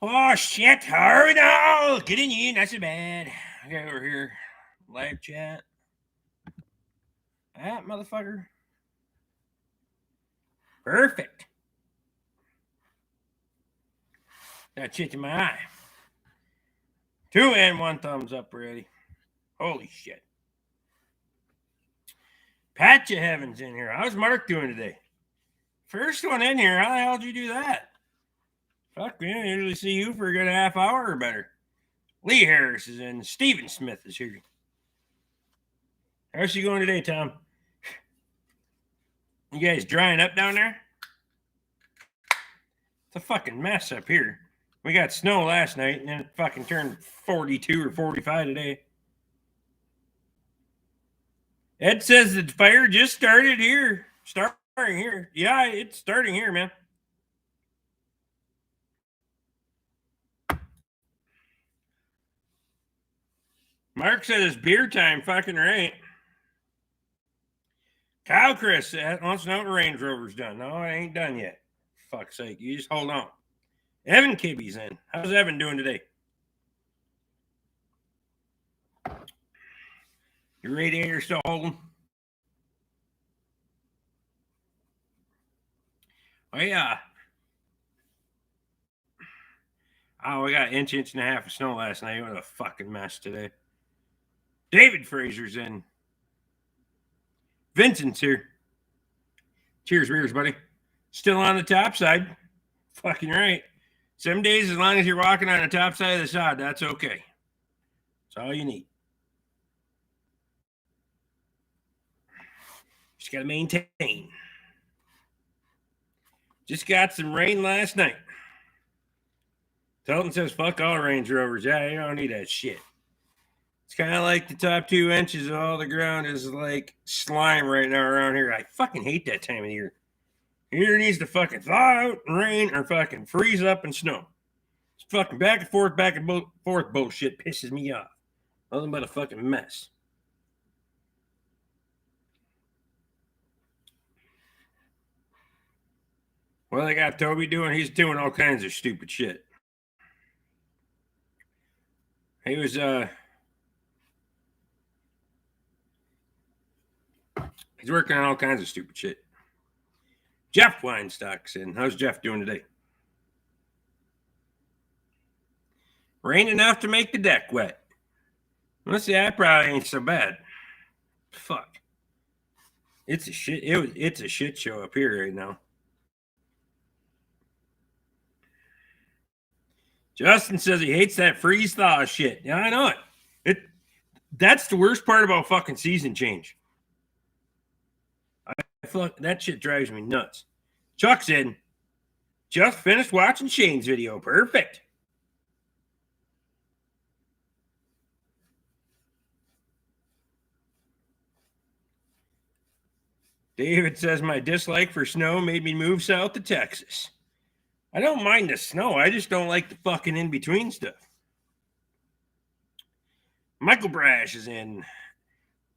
Oh, shit. Hurry now. Get in. Not so bad. Okay, we're here. Live chat. That motherfucker. Perfect. Got shit in my eye. 2 and 1 thumbs up already. Holy shit. Patcha Heaven's in here. How's Mark doing today? First one in here. How the hell did you do that? Fuck, man. I usually see you for a good half hour or better. Lee Harris is in. Steven Smith is here. How's she going today, Tom? You guys drying up down there? It's a fucking mess up here. We got snow last night, and then it fucking turned 42 or 45 today. Ed says the fire just started here. Starting here. Yeah, it's starting here, man. Mark said it's beer time. Fucking right. Kyle Chris wants to know what the Range Rover's done. No, it ain't done yet. Fuck's sake. You just hold on. Evan Kibbe's in. How's Evan doing today? Your radiator still holding? Oh, yeah. Oh, we got inch and a half of snow last night. What a fucking mess today. David Fraser's in. Vincent's here. Cheers, beers, buddy. Still on the top side. Fucking right. Some days, as long as you're walking on the top side of the sod, that's okay. That's all you need. Just got to maintain. Just got some rain last night. Telton says, fuck all Range Rovers. Yeah, you don't need that shit. It's kind of like the top 2 inches of all the ground is like slime right now around here. I fucking hate that time of year. Either needs to fucking thaw out and rain or fucking freeze up and snow. It's fucking back and forth bullshit pisses me off. Nothing but a fucking mess. Well, they got Toby doing. He's doing all kinds of stupid shit. He was he's working on all kinds of stupid shit. Jeff Weinstock's in. How's Jeff doing today? Rain enough to make the deck wet. Let's see, that probably ain't so bad. Fuck. It's a shit. It's a shit show up here right now. Justin says he hates that freeze thaw shit. Yeah, I know it. That's the worst part about fucking season change. I feel like that shit drives me nuts. Chuck's in. Just finished watching Shane's video. Perfect. David says my dislike for snow made me move south to Texas. I don't mind the snow. I just don't like the fucking in-between stuff. Michael Brash is in.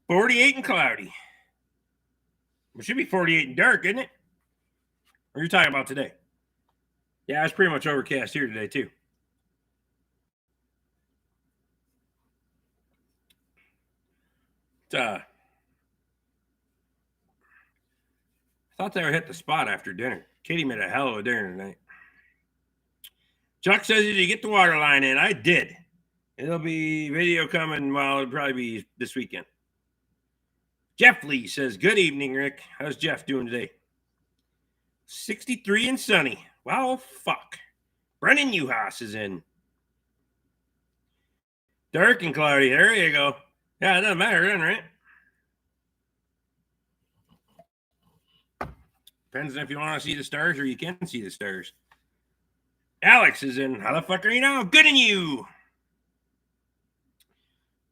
48 and cloudy. It should be 48 and dark, isn't it? Or are you talking about today? Yeah, it's pretty much overcast here today, too. I thought they would hit the spot after dinner. Katie made a hell of a dinner tonight. Chuck says, did you get the water line in? I did. It'll be video coming, well, it'll probably be this weekend. Jeff Lee says, good evening, Rick. How's Jeff doing today? 63 and sunny. Wow, fuck. Brennan Uhas is in. Dark and cloudy. There you go. Yeah, it doesn't matter then, right? Depends on if you want to see the stars or you can see the stars. Alex is in. How the fuck are you now? Good in you.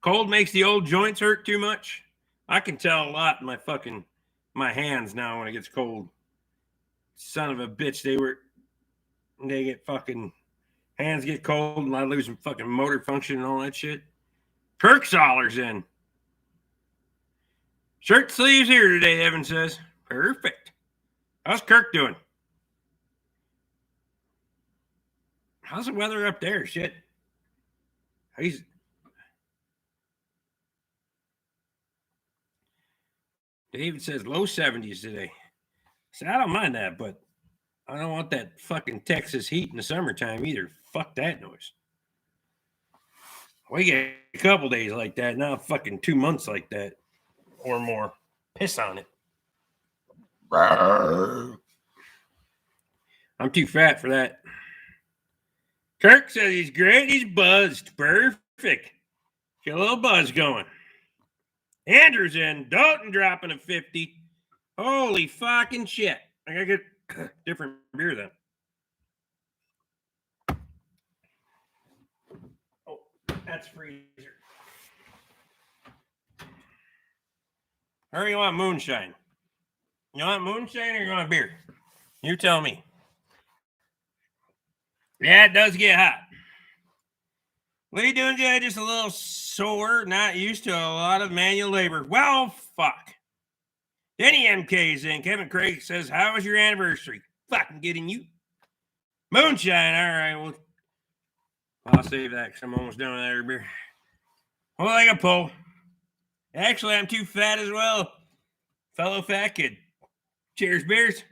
Cold makes the old joints hurt too much. I can tell a lot in my hands now when it gets cold. Son of a bitch, they get fucking hands get cold and I lose fucking motor function and all that shit. Kirkzoller's in. Shirt sleeves here today, Evan says. Perfect. How's Kirk doing? How's the weather up there? Shit. David says low 70s today. So I don't mind that, but I don't want that fucking Texas heat in the summertime either. Fuck that noise. We get a couple days like that, now fucking 2 months like that or more. Piss on it. I'm too fat for that. Kirk says he's great. He's buzzed. Perfect. Get a little buzz going. Andrew's in. Dalton dropping a 50. Holy fucking shit. I gotta get different beer then. Oh, that's freezer. Or you want moonshine? You want moonshine or you want beer? You tell me. Yeah, it does get hot. What are you doing, Jay? Just a little sore, not used to a lot of manual labor. Well, fuck. Denny MK's in. Kevin Craig says, how was your anniversary? Fucking getting you. Moonshine. All right, well, I'll save that because I'm almost done with that beer. Well, I got pull. Actually, I'm too fat as well. Fellow fat kid. Cheers, beers.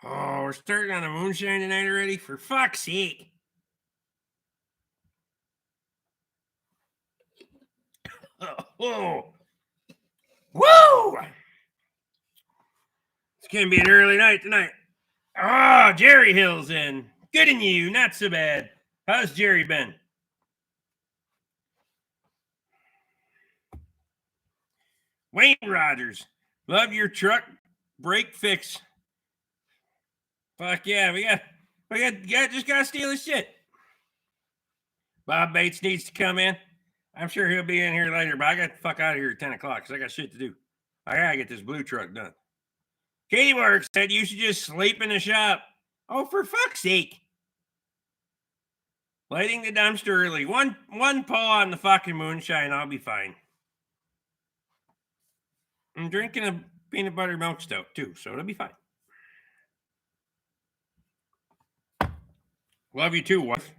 Oh, we're starting on a moonshine tonight already? For fuck's sake. Oh. Woo! It's going to be an early night tonight. Ah, Jerry Hill's in. Good in you, not so bad. How's Jerry been? Wayne Rogers, love your truck brake fix. Fuck yeah, we just gotta steal his shit. Bob Bates needs to come in. I'm sure he'll be in here later, but I got the fuck out of here at 10 o'clock because I got shit to do. I gotta get this blue truck done. Katie Works said you should just sleep in the shop. Oh, for fuck's sake. Lighting the dumpster early. One paw on the fucking moonshine, I'll be fine. I'm drinking a peanut butter milk stout too, so it'll be fine. Love you too, wife.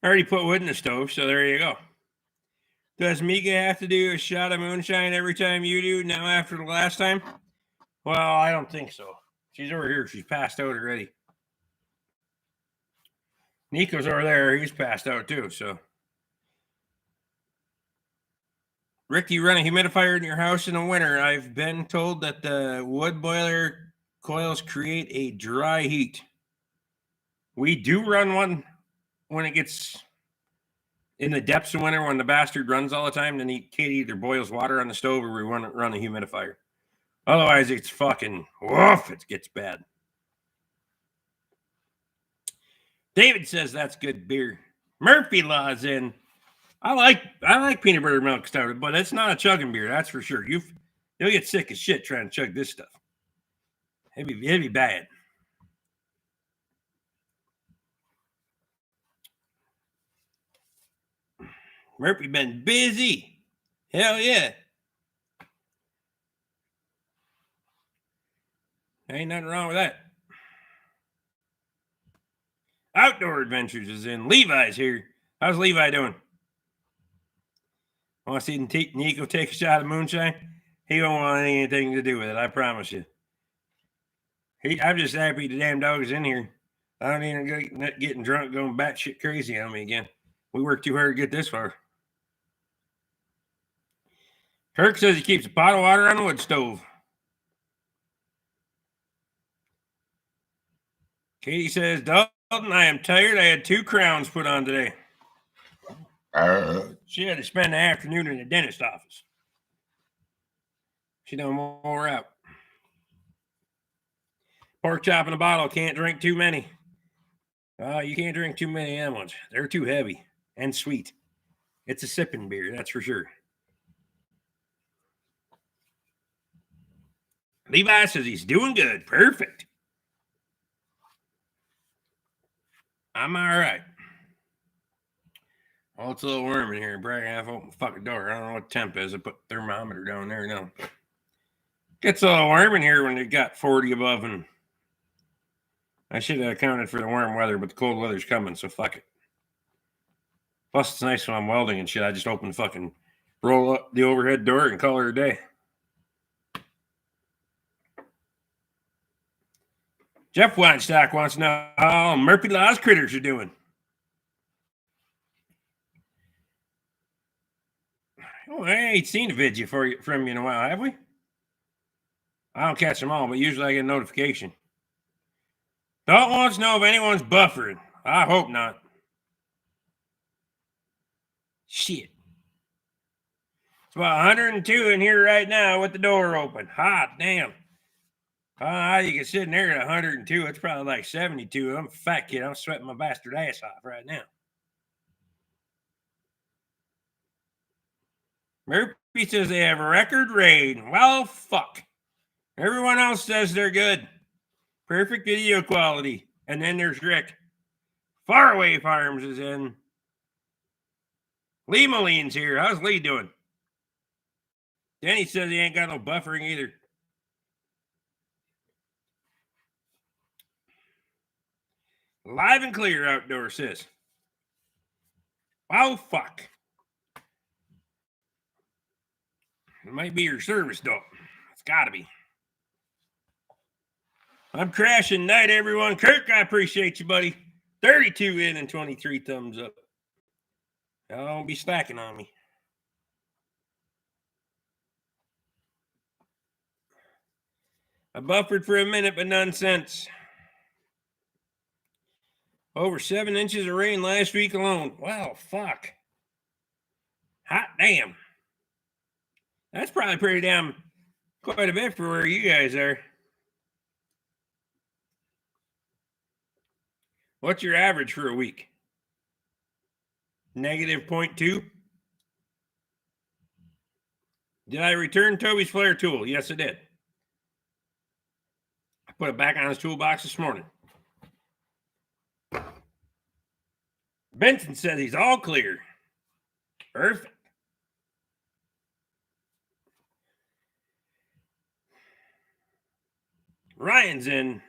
I already put wood in the stove, so there you go. Does Mika have to do a shot of moonshine every time you do now after the last time? Well, I don't think so. She's over here. She's passed out already. Nico's over there. He's passed out too, so. Rick, do you run a humidifier in your house in the winter? I've been told that the wood boiler coils create a dry heat. We do run one when it gets in the depths of winter when the bastard runs all the time. Then Katie either boils water on the stove or we run a humidifier. Otherwise, it's fucking woof. It gets bad. David says that's good beer. Murphy Law's in. I like peanut butter milk stout, but it's not a chugging beer, that's for sure. You'll get sick as shit trying to chug this stuff. It'd be bad. Murphy been busy. Hell yeah. Ain't nothing wrong with that. Outdoor Adventures is in. Levi's here. How's Levi doing? Want to see Nico take a shot of moonshine? He don't want anything to do with it, I promise you. I'm just happy the damn dog is in here. I don't even getting drunk, going batshit crazy on me again. We worked too hard to get this far. Kirk says he keeps a pot of water on the wood stove. Katie says, Dalton, I am tired. I had 2 crowns put on today. She had to spend the afternoon in the dentist office. She done more out. Pork chop in a bottle. Can't drink too many. You can't drink too many of them ones. They're too heavy and sweet. It's a sipping beer, that's for sure. Levi says he's doing good. Perfect. I'm all right. Oh, it's a little warm in here. Brad, I have to open the fucking door. I don't know what temp is. I put the thermometer down there now. Gets a little warm in here when it got 40 above and I should have accounted for the warm weather, but the cold weather's coming, so fuck it. Plus, it's nice when I'm welding and shit. I just open the fucking roll up the overhead door and call it a day. Jeff Weinstock wants to know how Murphy Law's critters are doing. Oh, I ain't seen a video from you in a while, have we? I don't catch them all, but usually I get a notification. Don't want to know if anyone's buffering. I hope not. Shit. It's about 102 in here right now with the door open. Hot damn. You can sit in there at 102. It's probably like 72. I'm a fat kid. I'm sweating my bastard ass off right now. Murphy says they have a record rain. Well, fuck. Everyone else says they're good. Perfect video quality. And then there's Rick. Faraway Farms is in. Lee Moline's here. How's Lee doing? Denny says he ain't got no buffering either. Live and clear outdoor says. Oh, fuck. It might be your service dog. It's got to be. I'm crashing night, everyone. Kirk, I appreciate you, buddy. 32 in and 23 thumbs up. Y'all don't be slacking on me. I buffered for a minute, but none since. Over 7 inches of rain last week alone. Wow, fuck. Hot damn. That's probably pretty damn quite a bit for where you guys are. What's your average for a week? Negative 0.2? Did I return Toby's flare tool? Yes, I did. I put it back on his toolbox this morning. Benson says he's all clear. Perfect. Ryan's in.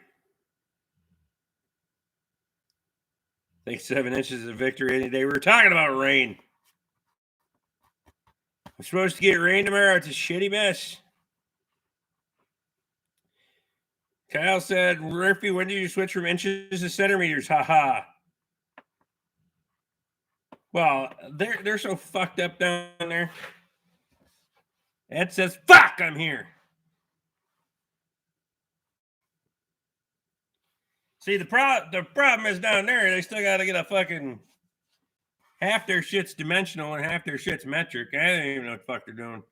I think 7 inches of victory any day. We were talking about rain. I'm supposed to get rain tomorrow. It's a shitty mess. Kyle said, Murphy, when did you switch from inches to centimeters? Ha. Well, they're so fucked up down there. Ed says, fuck, I'm here. See, the problem is down there, they still got to get a fucking... Half their shit's dimensional and half their shit's metric. I don't even know what the fuck they're doing.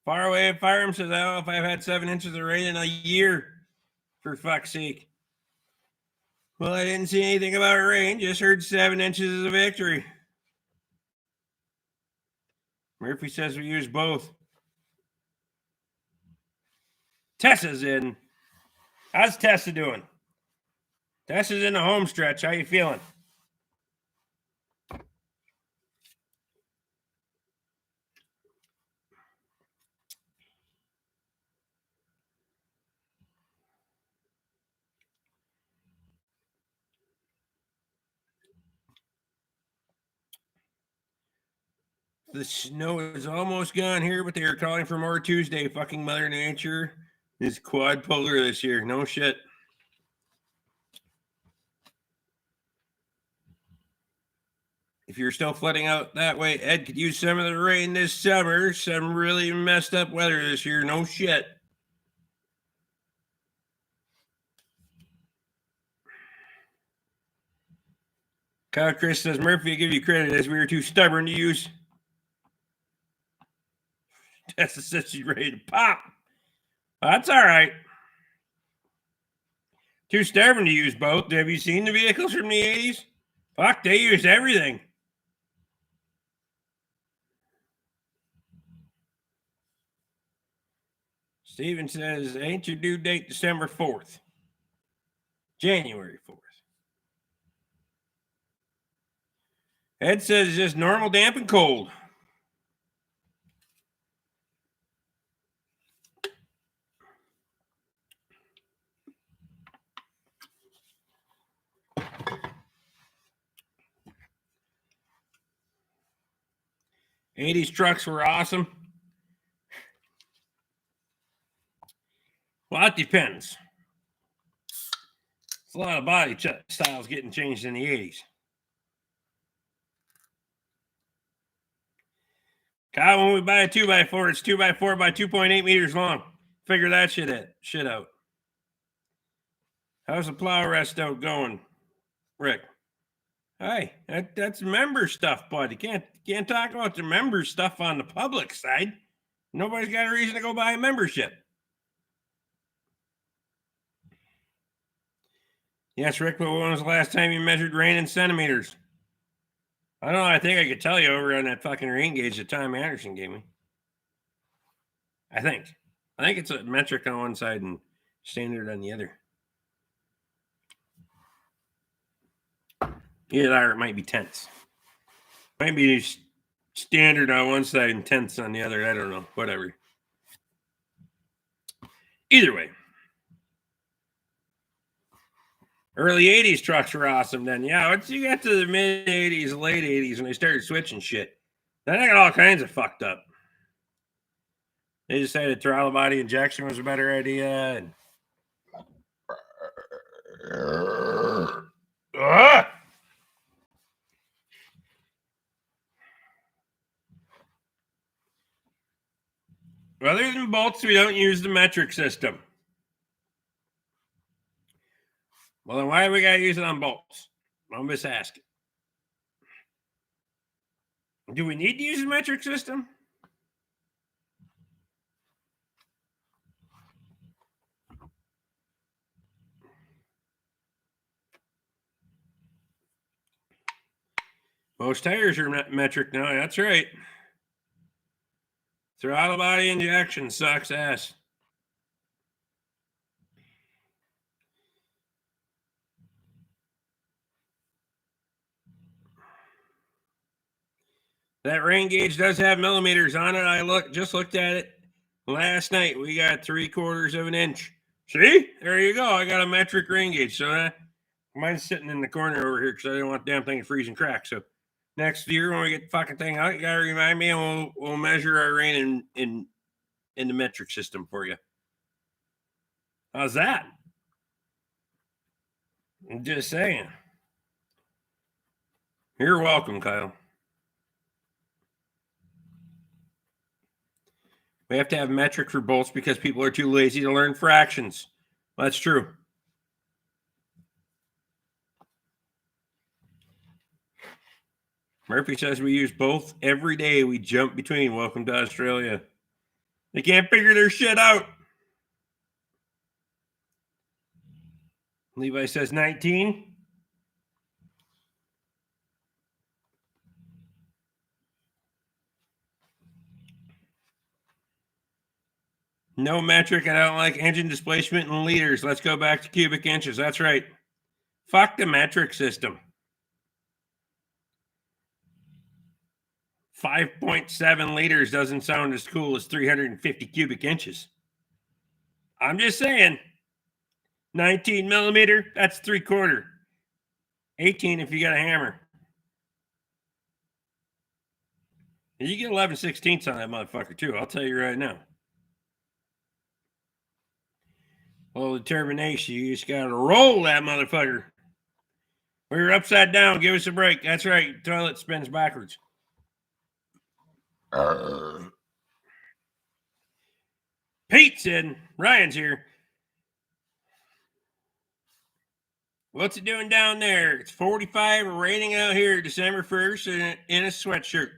Faraway Firearm says, I don't know if I've had 7 inches of rain in a year. For fuck's sake. Well, I didn't see anything about rain. Just heard 7 inches of victory. Murphy says we use both. Tessa's in. How's Tessa doing? Tessa's in the home stretch. How you feeling? The snow is almost gone here, but they are calling for more Tuesday. Fucking Mother Nature is quad polar this year. No shit. If you're still flooding out that way, Ed could use some of the rain this summer. Some really messed up weather this year. No shit. Kyle Chris says, Murphy, I give you credit as we were too stubborn to use. Tessa says she's ready to pop. That's all right. Too stubborn to use both. Have you seen the vehicles from the 80s? Fuck, they use everything. Steven says, ain't your due date December 4th? January 4th. Ed says it's just normal, damp, and cold. 80s trucks were awesome. Well, it depends. It's a lot of body styles getting changed in the 80s. Kyle, when we buy a 2x4, it's 2x4 by 2.8 meters long. Figure that shit out. How's the plow rest out going, Rick? Hey, that's member stuff, bud. You can't talk about the member stuff on the public side. Nobody's got a reason to go buy a membership. Yes, Rick, but when was the last time you measured rain in centimeters? I don't know. I think I could tell you over on that fucking rain gauge that Tom Anderson gave me. I think it's a metric on one side and standard on the other. Either that or it might be tenths. Might be standard on one side and tenths on the other. I don't know. Whatever. Either way. Early 80s trucks were awesome then. Yeah, once you got to the mid 80s, late 80s, when they started switching shit, then I got all kinds of fucked up. They decided throttle body injection was a better idea. And Other than bolts, we don't use the metric system. Well, then why do we got to use it on bolts? I'm just asking. Do we need to use the metric system? Most tires are metric now. That's right. Throttle body injection sucks ass. That rain gauge does have millimeters on it. I just looked at it last night. We got 3/4 of an inch. See? There you go. I got a metric rain gauge. So mine's sitting in the corner over here because I didn't want the damn thing to freeze and crack. So next year when we get the fucking thing out, you gotta remind me and we'll measure our rain in the metric system for you. How's that? I'm just saying. You're welcome, Kyle. We have to have metric for bolts because people are too lazy to learn fractions. That's true. Murphy says we use both every day. We jump between. Welcome to Australia. They can't figure their shit out. Levi says 19. No metric. I don't like engine displacement in liters. Let's go back to cubic inches. That's right. Fuck the metric system. 5.7 liters doesn't sound as cool as 350 cubic inches. I'm just saying. 19 millimeter, that's 3/4. 18 if you got a hammer. And you get 11/16 on that motherfucker too. I'll tell you right now. Well, determination. You just got to roll that motherfucker. We're upside down. Give us a break. That's right. Toilet spins backwards. Pete's in. Ryan's here. What's it doing down there? It's 45 raining out here December 1st in a sweatshirt.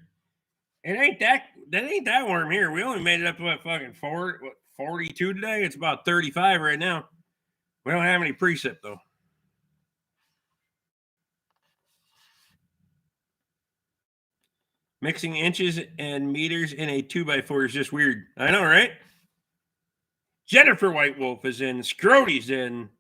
It ain't that warm here. We only made it up to what fucking 42 today. It's about 35 right now. We don't have any precip though. Mixing inches and meters in a 2x4 is just weird. I know, right? Jennifer White Wolf is in. Scroty's in.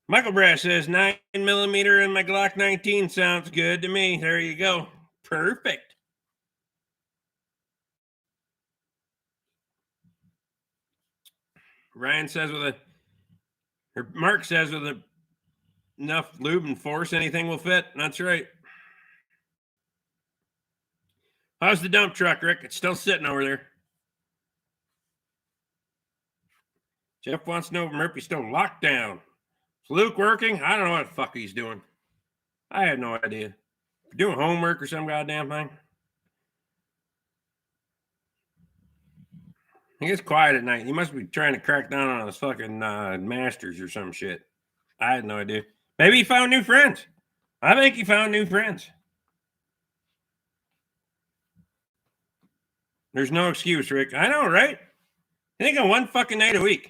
Michael Brass says 9 millimeter in my Glock 19 sounds good to me. There you go. Perfect. Ryan says Mark says with enough lube and force, anything will fit. That's right. How's the dump truck, Rick? It's still sitting over there. Jeff wants to know if Murphy's still locked down. Is Luke working? I don't know what the fuck he's doing. I had no idea. Doing homework or some goddamn thing. He gets quiet at night. He must be trying to crack down on his fucking masters or some shit. I had no idea. Maybe he found new friends. I think he found new friends. There's no excuse, Rick. I know, right? I think on one fucking night a week.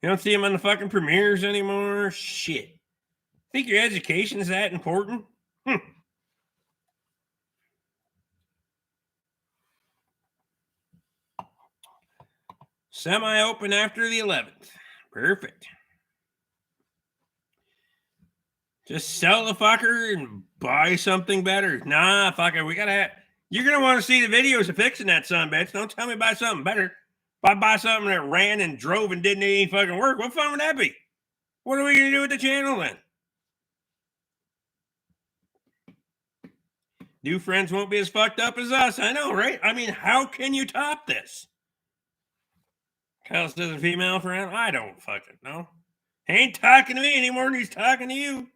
You don't see him on the fucking premieres anymore? Shit. Think your education is that important? Semi-open after the 11th. Perfect. Just sell the fucker and buy something better. Nah, fucker, we gotta have... You're gonna want to see the videos of fixing that son bitch. Don't tell me about something better. If I buy something that ran and drove and didn't need any fucking work, what fun would that be? What are we gonna do with the channel then? New friends won't be as fucked up as us. I know, right? I mean, how can you top this? Kyle says a female friend? I don't fucking know. He ain't talking to me anymore than he's talking to you.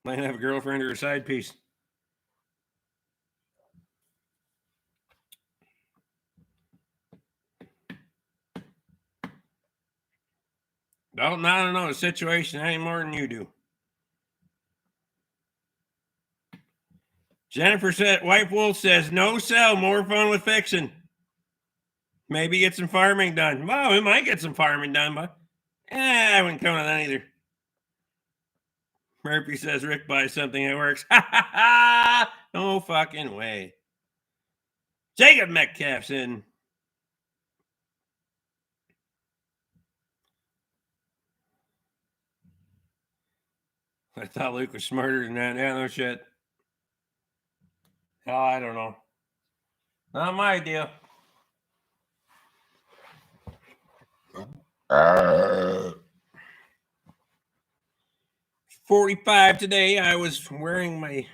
Might have a girlfriend or a side piece. Dalton, I don't know the situation any more than you do. Jennifer said, White Wolf says, no sell, more fun with fixing. Maybe get some farming done. Well, we might get some farming done, but I wouldn't count on that either. Murphy says Rick buys something that works. Ha ha ha! No fucking way. Jacob Metcalf's in. I thought Luke was smarter than that. Yeah, no shit. Hell, I don't know. Not my deal. 45 today. I was wearing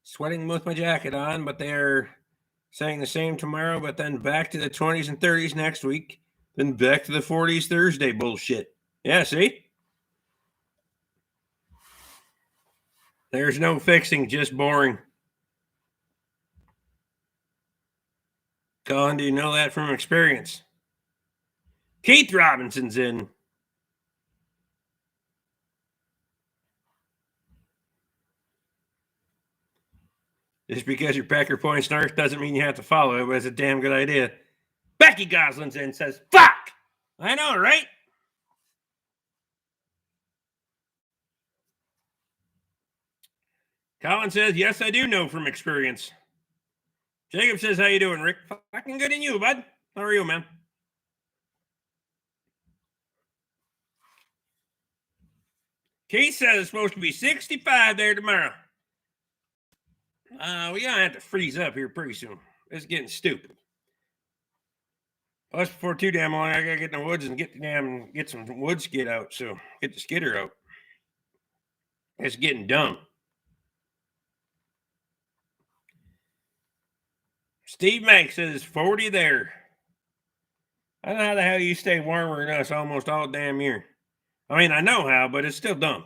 sweating with my jacket on, but they're saying the same tomorrow, but then back to the 20s and 30s next week, then back to the 40s Thursday bullshit. Yeah, see? There's no fixing, just boring. Colin, do you know that from experience? Keith Robinson's in. Just because your Packer points north doesn't mean you have to follow it, but it's a damn good idea. Becky Goslin's in, says, fuck! I know, right? Colin says, yes, I do know from experience. Jacob says, how you doing, Rick? Fucking good in you, bud. How are you, man? Keith says it's supposed to be 65 there tomorrow. We're going to have to freeze up here pretty soon. It's getting stupid. Plus, before too damn long, I got to get in the woods and get some wood skid out. So, get the skidder out. It's getting dumb. Steve Mack says 40 there. I don't know how the hell you stay warmer than us almost all damn year. I mean, I know how, but it's still dumb.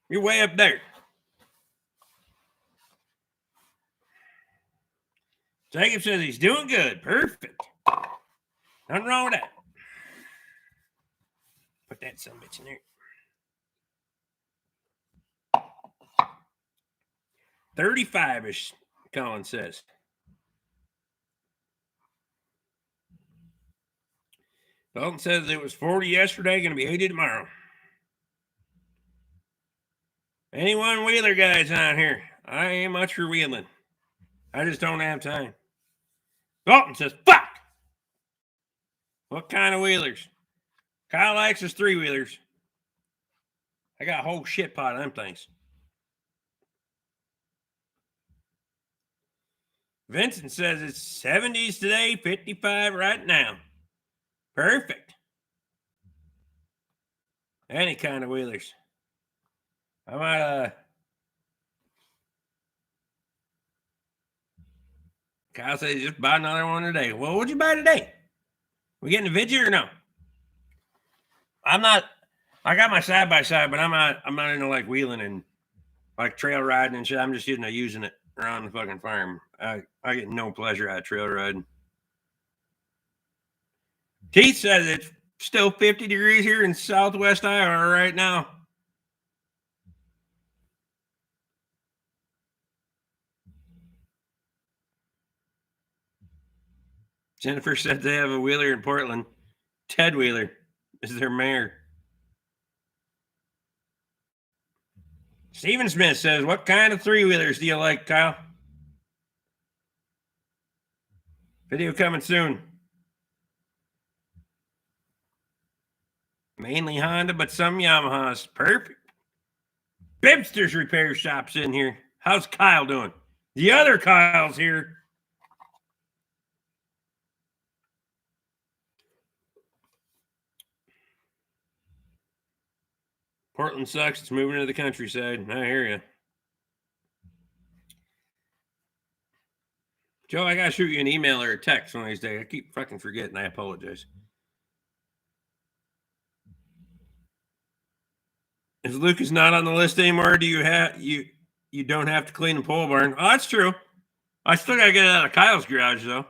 You're way up there. Jacob says he's doing good. Perfect. Nothing wrong with that. Put that son of a bitch in there. 35-ish, Colin says. Dalton says it was 40 yesterday, going to be 80 tomorrow. Any one-wheeler guys on here? I ain't much for wheeling. I just don't have time. Dalton says, fuck! What kind of wheelers? Kyle likes his 3-wheelers. I got a whole shit pot of them things. Vincent says it's 70s today, 55 right now. Perfect. Any kind of wheelers. I might, Kyle said he just bought another one today. Well, what'd you buy today? We getting a video or no? I'm not. I got my side by side, but I'm not into like wheeling and like trail riding and shit. I'm just using it around the fucking farm. I get no pleasure out of trail riding. Keith says it's still 50 degrees here in Southwest Iowa right now. Jennifer said they have a wheeler in Portland. Ted Wheeler is their mayor. Steven Smith says, what kind of three-wheelers do you like, Kyle? Video coming soon. Mainly Honda, but some Yamahas. Perfect. Bibster's Repair Shop's in here. How's Kyle doing? The other Kyle's here. Portland sucks. It's moving to the countryside. I hear you. Joe, I gotta shoot you an email or a text one of these days. I keep fucking forgetting. I apologize. Is Lucas not on the list anymore? Do you have you don't have to clean the pole barn? Oh, that's true. I still gotta get it out of Kyle's garage though.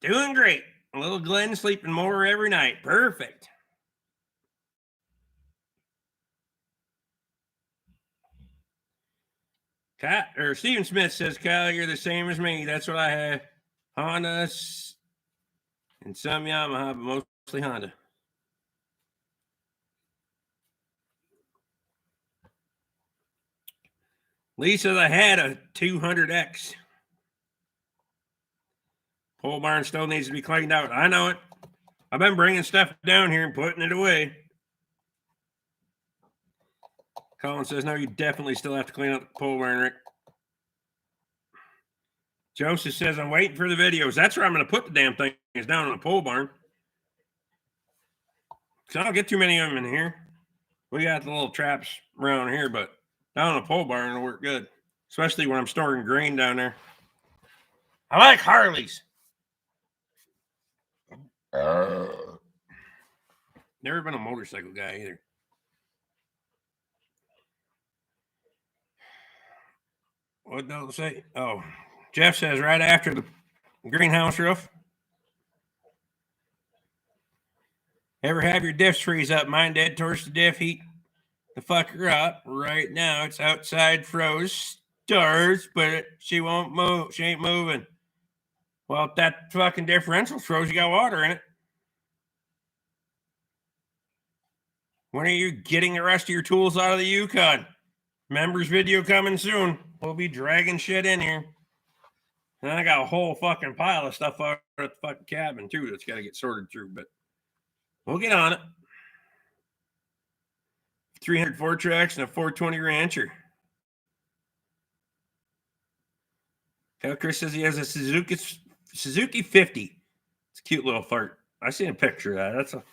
Doing great. A little Glenn sleeping more every night. Perfect. Steven Smith says, Kyle, you're the same as me. That's what I have. Hondas and some Yamaha, but mostly Honda. Lee says I had a 200X. Pole barn still needs to be cleaned out. I know it. I've been bringing stuff down here and putting it away. Colin says, no, you definitely still have to clean up the pole barn, Rick. Joseph says, I'm waiting for the videos. That's where I'm going to put the damn thing is down on the pole barn. So I don't get too many of them in here. We got the little traps around here, but down on the pole barn will work good, especially when I'm storing grain down there. I like Harleys. Never been a motorcycle guy either. What does it say? Oh, Jeff says right after the greenhouse roof. Ever have your diffs freeze up? Mine did towards the diff heat the fucker up. Right now it's outside froze stars, but she won't move. She ain't moving. Well, if that fucking differential froze, you got water in it. When are you getting the rest of your tools out of the Yukon? Members video coming soon. We'll be dragging shit in here. And I got a whole fucking pile of stuff out at the fucking cabin too that's got to get sorted through, but we'll get on it. 300 4-tracks and a 420 Rancher. Chris says he has a Suzuki 50. It's a cute little fart. I seen a picture of that.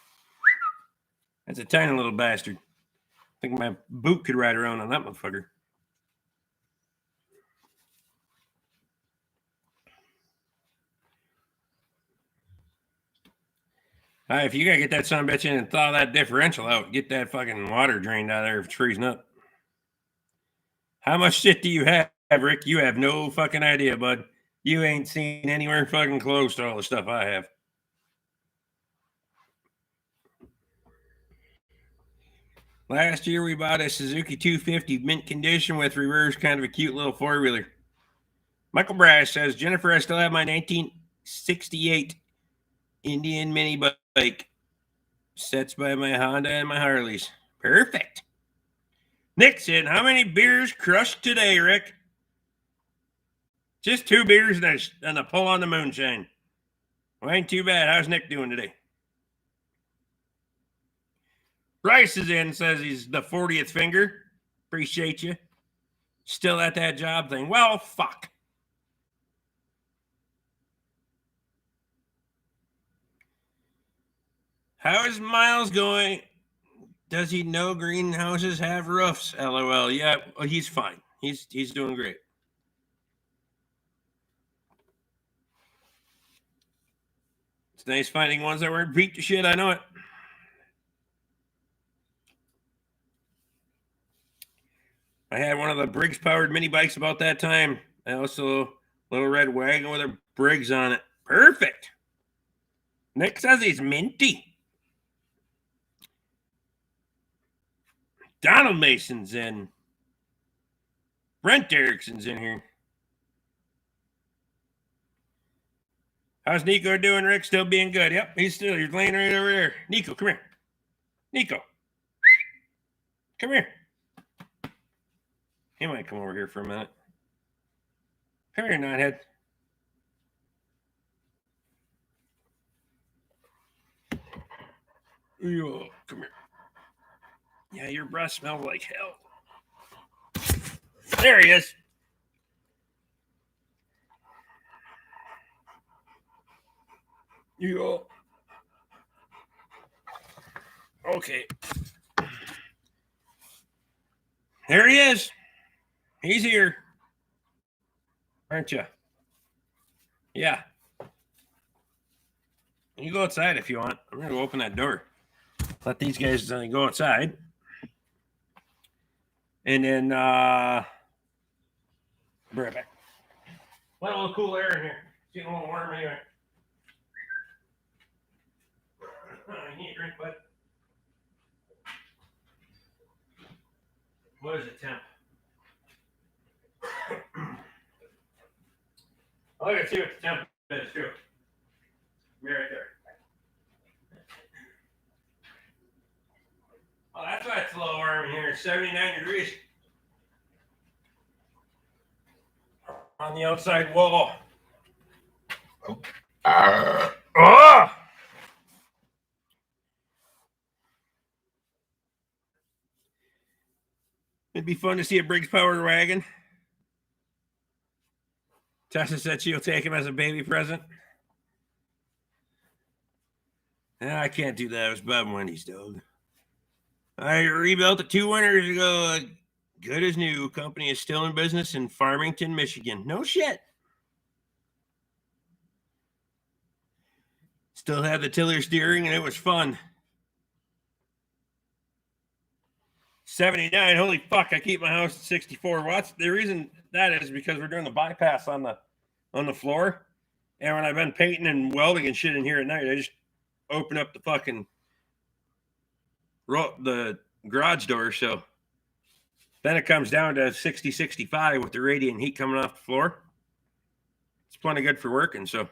That's a tiny little bastard. I think my boot could ride around on that motherfucker. If you gotta get that son of a bitch in and thaw that differential out, get that fucking water drained out of there if it's freezing up. How much shit do you have, Rick? You have no fucking idea, bud. You ain't seen anywhere fucking close to all the stuff I have. Last year we bought a Suzuki 250 mint condition with reverse, kind of a cute little four-wheeler. Michael Brash says, Jennifer, I still have my 1968 Indian mini bike. Sets by my Honda and my Harleys. Perfect. Nick said, how many beers crushed today, Rick? Just 2 beers and a pull on the moonshine. Well, ain't too bad. How's Nick doing today? Bryce is in, says he's the 40th finger. Appreciate you. Still at that job thing. Well, fuck. How is Miles going? Does he know greenhouses have roofs? LOL. Yeah, well, he's fine. He's doing great. It's nice finding ones that weren't beat to shit. I know it. I had one of the Briggs powered mini bikes about that time. I also little red wagon with a Briggs on it. Perfect. Nick says he's minty. Donald Mason's in. Brent Erickson's in here. How's Nico doing, Rick? Still being good. Yep, he's laying right over there. Nico, come here. Nico. Come here. He might come over here for a minute. Come here, knothead. Yo, come here. Yeah, your breath smells like hell. There he is. Yo. Okay. There he is. He's here. Aren't you? Yeah. You can go outside if you want. I'm going to go open that door. Let these guys go outside. And then, be right back. Let a little cool air in here. It's getting a little warm anyway. You need a drink, bud? What is the temp? I'll look and see what the temp is, too. Be right there. Oh, that's why it's a little warm in here. 79 degrees. On the outside wall. It'd be fun to see a Briggs powered wagon. Tessa said she'll take him as a baby present. I can't do that. It was Bob and Wendy's dog. I rebuilt it 2 winters ago. Good as new. Company is still in business in Farmington, Michigan. No shit. Still had the tiller steering, and it was fun. 79. Holy fuck! I keep my house at 64 watts. The reason that is because we're doing the bypass on the floor, and when I've been painting and welding and shit in here at night, I just open up the fucking the garage door. So then it comes down to 60, 65 with the radiant heat coming off the floor. It's plenty good for working. So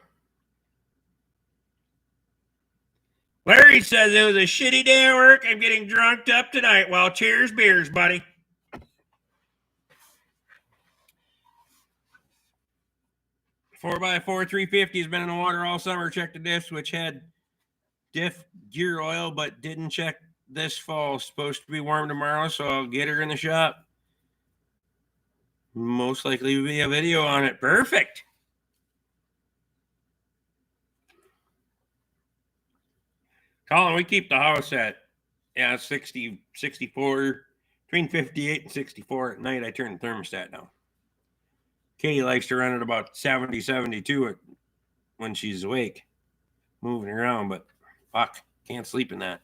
Larry says it was a shitty day at work. I'm getting drunked up tonight. Well, cheers, beers, buddy. Four by 4 350 has been in the water all summer. Checked the diffs, which had diff gear oil, but didn't check this fall. Supposed to be warm tomorrow, so I'll get her in the shop. Most likely be a video on it. Perfect. Colin, we keep the house at 60, 64, between 58 and 64 at night. I turn the thermostat down. Katie likes to run at about 70, 72 when she's awake, moving around, but fuck, can't sleep in that.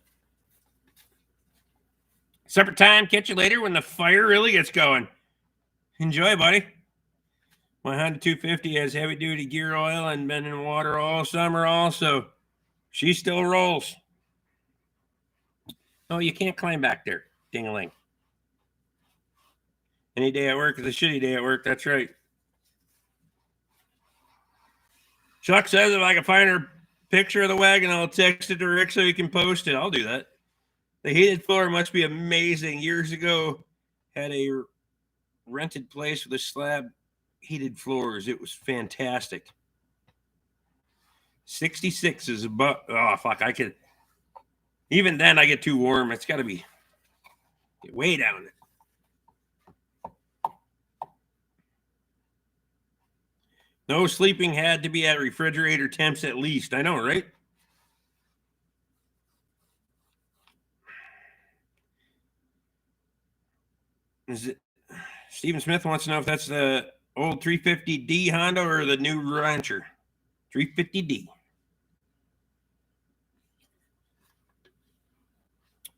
Supper time. Catch you later when the fire really gets going. Enjoy, buddy. My Honda 250 has heavy duty gear oil and been in water all summer also. She still rolls. Oh, you can't climb back there. Ding-a-ling. Any day at work is a shitty day at work. That's right. Chuck says if I can find her picture of the wagon, I'll text it to Rick so he can post it. I'll do that. The heated floor must be amazing. Years ago, had a rented place with a slab heated floors. It was fantastic. 66 is above. Oh, fuck. I could. Even then, I get too warm. It's got to be way down. No sleeping had to be at refrigerator temps at least. I know, right? Is it? Stephen Smith wants to know if that's the old 350D Honda or the new Rancher. 350D.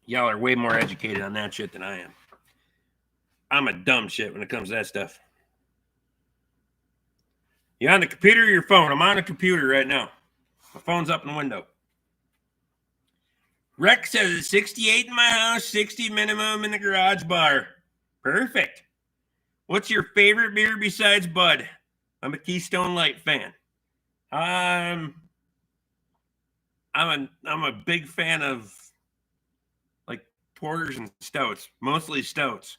Y'all are way more educated on that shit than I am. I'm a dumb shit when it comes to that stuff. You on the computer or your phone? I'm on the computer right now. My phone's up in the window. Rex says it's 68 in my house, 60 minimum in the garage bar. Perfect. What's your favorite beer besides Bud? I'm a Keystone Light fan. I'm a big fan of like porters and stouts, mostly stouts.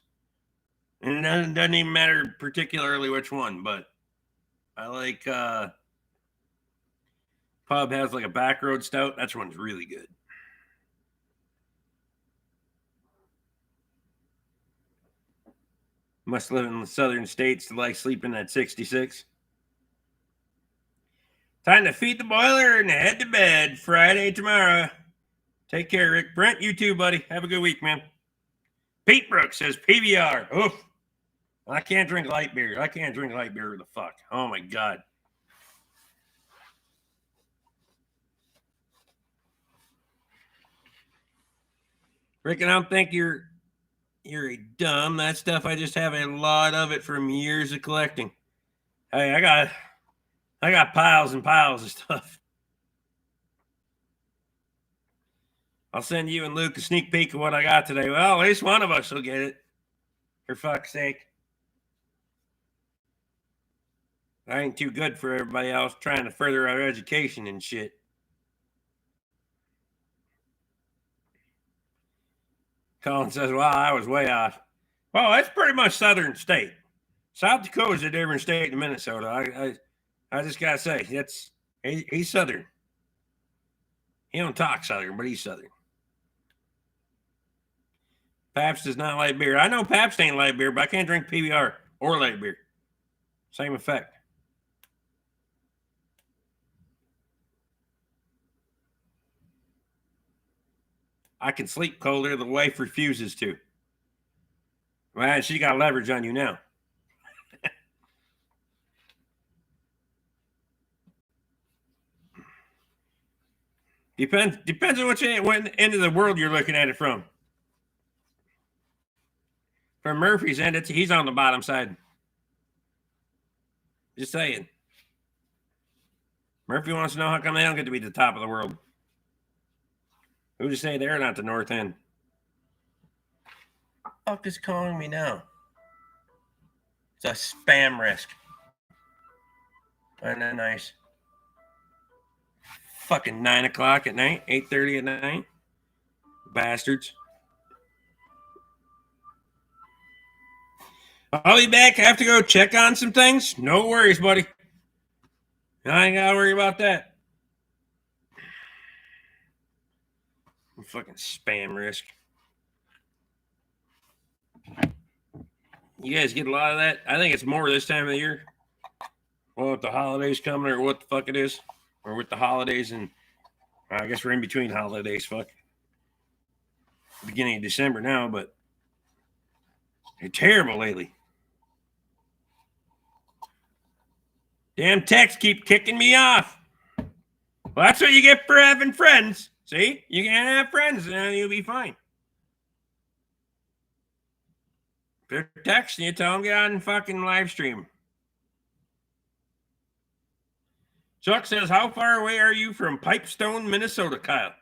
And it doesn't even matter particularly which one, but I like Pub has like a back road stout. That one's really good. Must live in the southern states to like sleeping at 66. Time to feed the boiler and head to bed. Friday tomorrow. Take care, Rick. Brent, you too, buddy. Have a good week, man. Pete Brooks says PBR. Oof. I can't drink light beer. I can't drink light beer. What the fuck? Oh my God. Rick, I don't think you're a dumb. That stuff, I just have a lot of it from years of collecting. Hey, I got piles and piles of stuff. I'll send you and Luke a sneak peek of what I got today. Well, at least one of us will get it. For fuck's sake. I ain't too good for everybody else trying to further our education and shit. Colin says, well, I was way off. Well, that's pretty much southern state. South Dakota is a different state than Minnesota. I just got to say, he's southern. He don't talk southern, but he's southern. Pabst does not like beer. I know Pabst ain't light beer, but I can't drink PBR or light beer. Same effect. I can sleep colder. The wife refuses to. Man, she got leverage on you now. Depends on what end of the world you're looking at it from. From Murphy's end, he's on the bottom side. Just saying. Murphy wants to know how come they don't get to be the top of the world. Who'd you say they're not the north end? What the fuck is calling me now? It's a spam risk. Isn't that nice? Fucking 9 o'clock at night, 8:30 at night. Bastards. I'll be back. I have to go check on some things. No worries, buddy. I ain't got to worry about that. Fucking spam risk. You guys get a lot of that? I think it's more this time of the year. Well, with the holidays coming or what the fuck it is. Or with the holidays and I guess we're in between holidays, fuck. Beginning of December now, but they're terrible lately. Damn texts keep kicking me off. Well, that's what you get for having friends. See? You can't have friends and you'll be fine. If they're texting you, tell them get on fucking live stream. Chuck says, how far away are you from Pipestone, Minnesota, Kyle?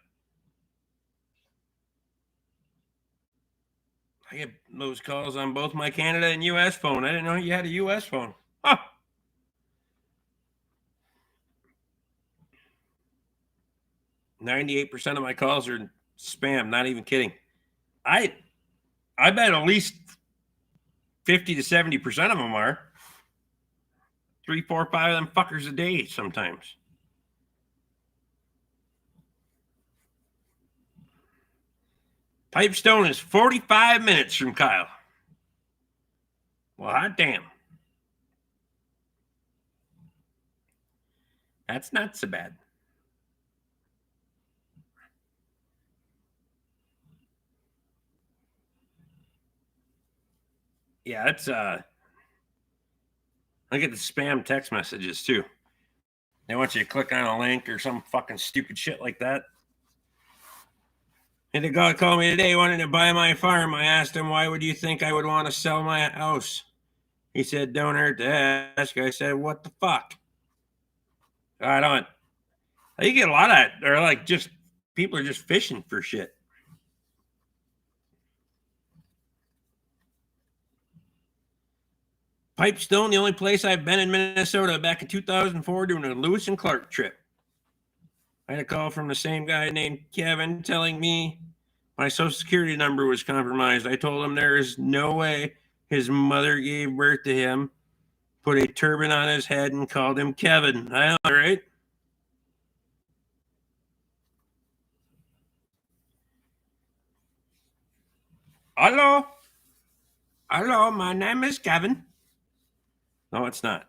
I get those calls on both my Canada and U.S. phone. I didn't know you had a U.S. phone. Huh. 98% of my calls are spam. Not even kidding. I bet at least 50 to 70% of them are. 3, 4, 5 of them fuckers a day sometimes. Pipestone is 45 minutes from Kyle. Well, hot damn. That's not so bad. Yeah, it's I get the spam text messages too. They want you to click on a link or some fucking stupid shit like that. And the guy called me today, wanted to buy my farm. I asked him, why would you think I would want to sell my house? He said, don't hurt to ask. I said, what the fuck? I don't. You get a lot of that. They're like just people are just fishing for shit. Pipestone, the only place I've been in Minnesota, back in 2004 doing a Lewis and Clark trip. I had a call from the same guy named Kevin telling me my social security number was compromised. I told him there is no way his mother gave birth to him, put a turban on his head, and called him Kevin. I know, right? Hello? Hello, my name is Kevin. No, it's not.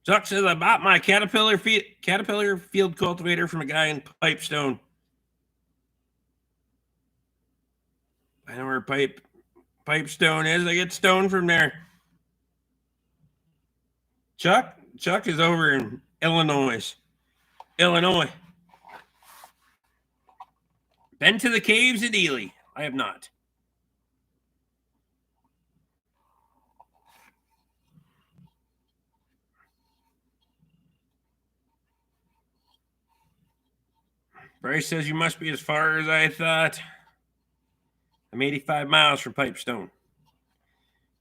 Chuck says I bought my Caterpillar field cultivator from a guy in Pipestone. I know where Pipestone is. I get stone from there. Chuck is over in Illinois. Been to the caves at Ely? I have not. Bryce says you must be as far as I thought. I'm 85 miles from Pipestone.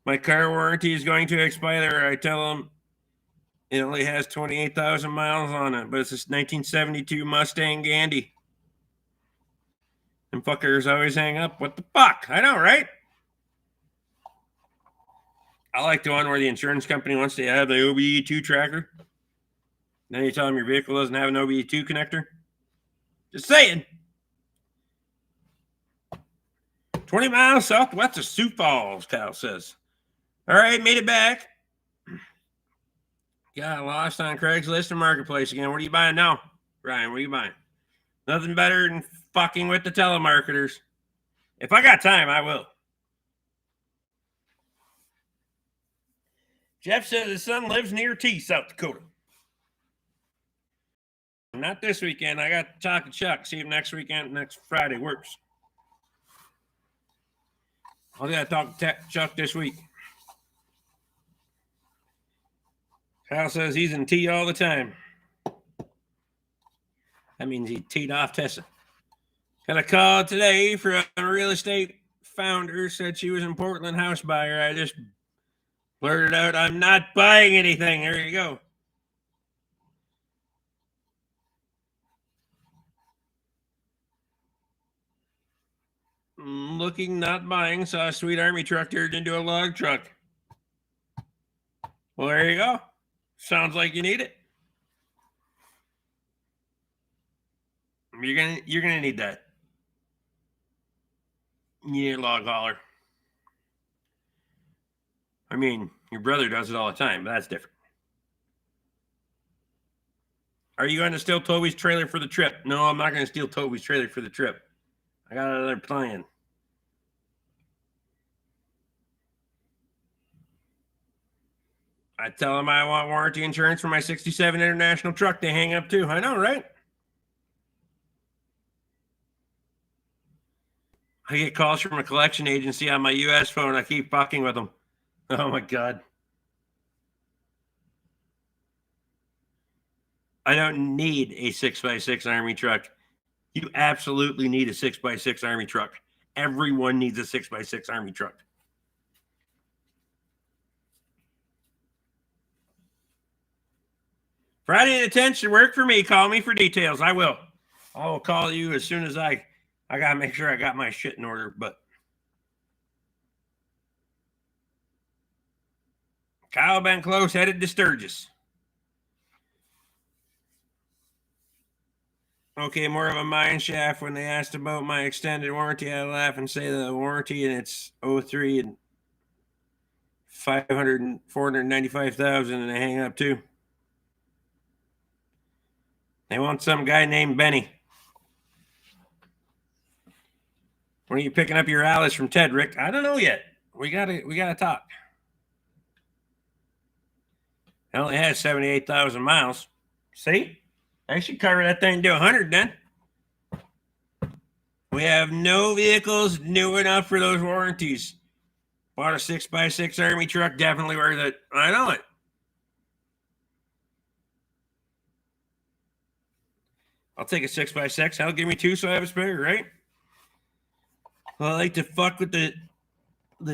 My car warranty is going to expire. I tell him it only has 28,000 miles on it, but it's this 1972 Mustang Gandy. Them fuckers always hang up. What the fuck? I know, right? I like the one where the insurance company wants to have the OBD2 tracker. Then you tell them your vehicle doesn't have an OBD2 connector. Just saying. 20 miles southwest of Sioux Falls, Kyle says. All right, made it back. Got lost on Craigslist and Marketplace again. What are you buying now, Ryan? What are you buying? Nothing better than fucking with the telemarketers. If I got time, I will. Jeff says his son lives near T, South Dakota. Not this weekend. I got to talk to Chuck. See if next Friday works. I got to talk to Chuck this week. Kyle says he's in T all the time. That means he teed off Tessa. Got a call today from a real estate founder. Said she was in Portland, house buyer. I just blurted out, I'm not buying anything. There you go. Looking, not buying. Saw a sweet army truck turned into a log truck. Well, there you go. Sounds like you need it. You're gonna need that. You need a log hauler. I mean, your brother does it all the time, but that's different. Are you going to steal Toby's trailer for the trip? No, I'm not going to steal Toby's trailer for the trip. I got another plan. I tell him I want warranty insurance for my 67 International truck. They hang up too. I know, right? I get calls from a collection agency on my U.S. phone. I keep fucking with them. Oh, my God. I don't need a 6x6 Army truck. You absolutely need a 6x6 Army truck. Everyone needs a 6x6 Army truck. Friday the 10th should work for me. Call me for details. I will. I will call you as soon as I got to make sure I got my shit in order. But Kyle been close, headed to Sturgis. Okay, more of a mine shaft. When they asked about my extended warranty, I laugh and say the warranty and it's 03 and 495,000, and they hang up too. They want some guy named Benny. When are you picking up your Alice from Ted, Rick? I don't know yet. We gotta talk. It only has 78,000 miles. See? I should cover that thing to 100 then. We have no vehicles new enough for those warranties. Bought a 6x6 Army truck, definitely worth it. I know it. I'll take a 6x6. Hell, give me two so I have a spare, right? Well, I like to fuck with the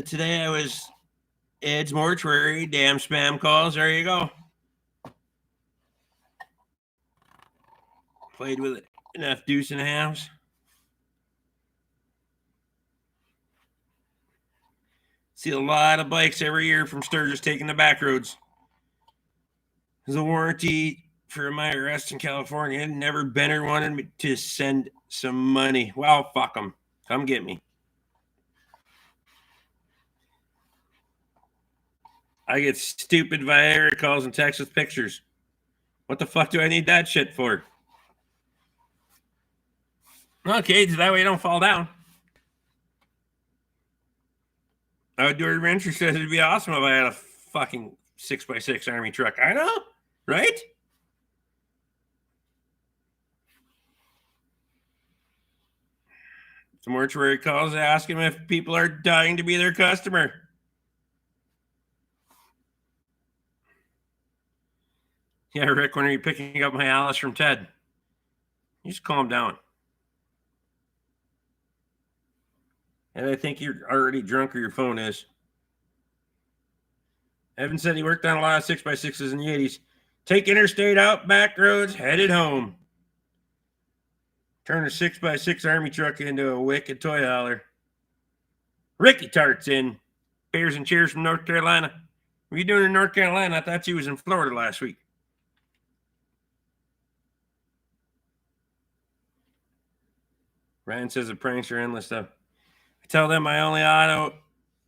today I was Ed's Mortuary, damn spam calls. There you go. Played with it. Enough deuce and a halves. See a lot of bikes every year from Sturgis taking the back roads. There's a warranty for my arrest in California. Never Benner wanted me to send some money. Well, fuck them. Come get me. I get stupid Viagra calls and texts with pictures. What the fuck do I need that shit for? Okay, so that way you don't fall down. Outdoor Adventure says it'd be awesome if I had a fucking 6x6 Army truck. I know, right? The mortuary calls to ask him if people are dying to be their customer. Yeah, Rick, when are you picking up my Alice from Ted? You just calm down. And I think you're already drunk or your phone is. Evan said he worked on a lot of 6x6s in the 80s. Take interstate out, back roads, headed home. Turn a 6x6 Army truck into a wicked toy hauler. Ricky Tart's in. Beers and cheers from North Carolina. What are you doing in North Carolina? I thought you was in Florida last week. Ryan says the pranks are endless stuff. I tell them my only auto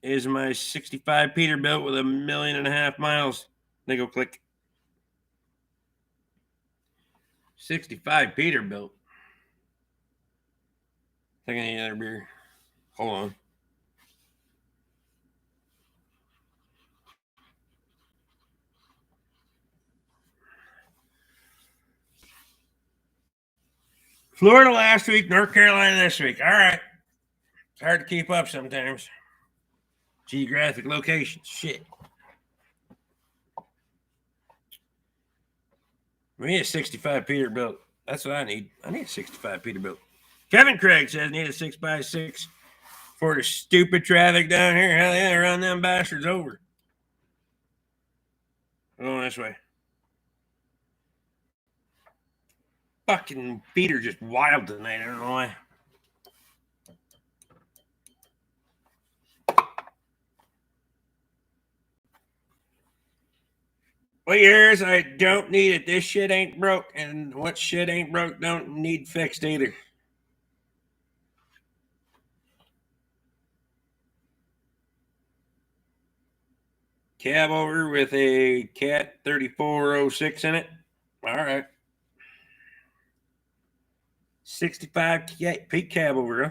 is my 65 Peterbilt with 1.5 million miles. They go click. 65 Peterbilt. I think I need another beer. Hold on. Florida last week, North Carolina this week. All right. It's hard to keep up sometimes. Geographic locations. Shit. We need a 65 Peterbilt. That's what I need. I need a 65 Peterbilt. Kevin Craig says need a 6x6 for the stupid traffic down here. Hell yeah, run them bastards over. Going this way. Fucking feet are just wild tonight. I don't know why. Well, yours, I don't need it. This shit ain't broke, and what shit ain't broke don't need fixed either. Cab over with a Cat 3406 in it. All right. 65 Pete cab over, huh?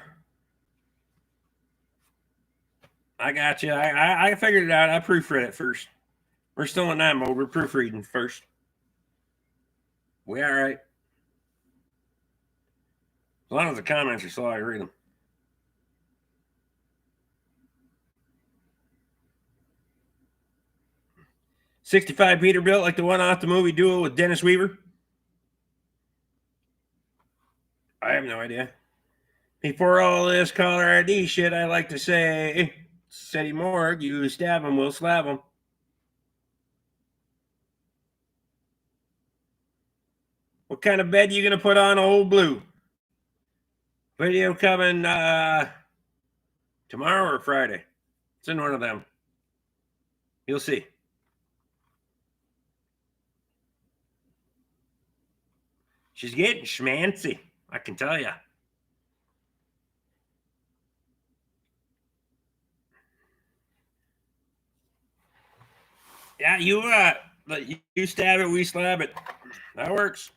I got you. I figured it out. I proofread it first. We're still in that mode. We're proofreading first. We all right. As long as the comments are slow, I read them. '65 Peterbilt, like the one off the movie Duel with Dennis Weaver. I have no idea. Before all this caller ID shit, I like to say, City Morgue, you stab him, we'll slap him. What kind of bed you gonna put on Old Blue? Video coming tomorrow or Friday. It's in one of them. You'll see. She's getting schmancy, I can tell you. Yeah, you stab it, we slab it. That works.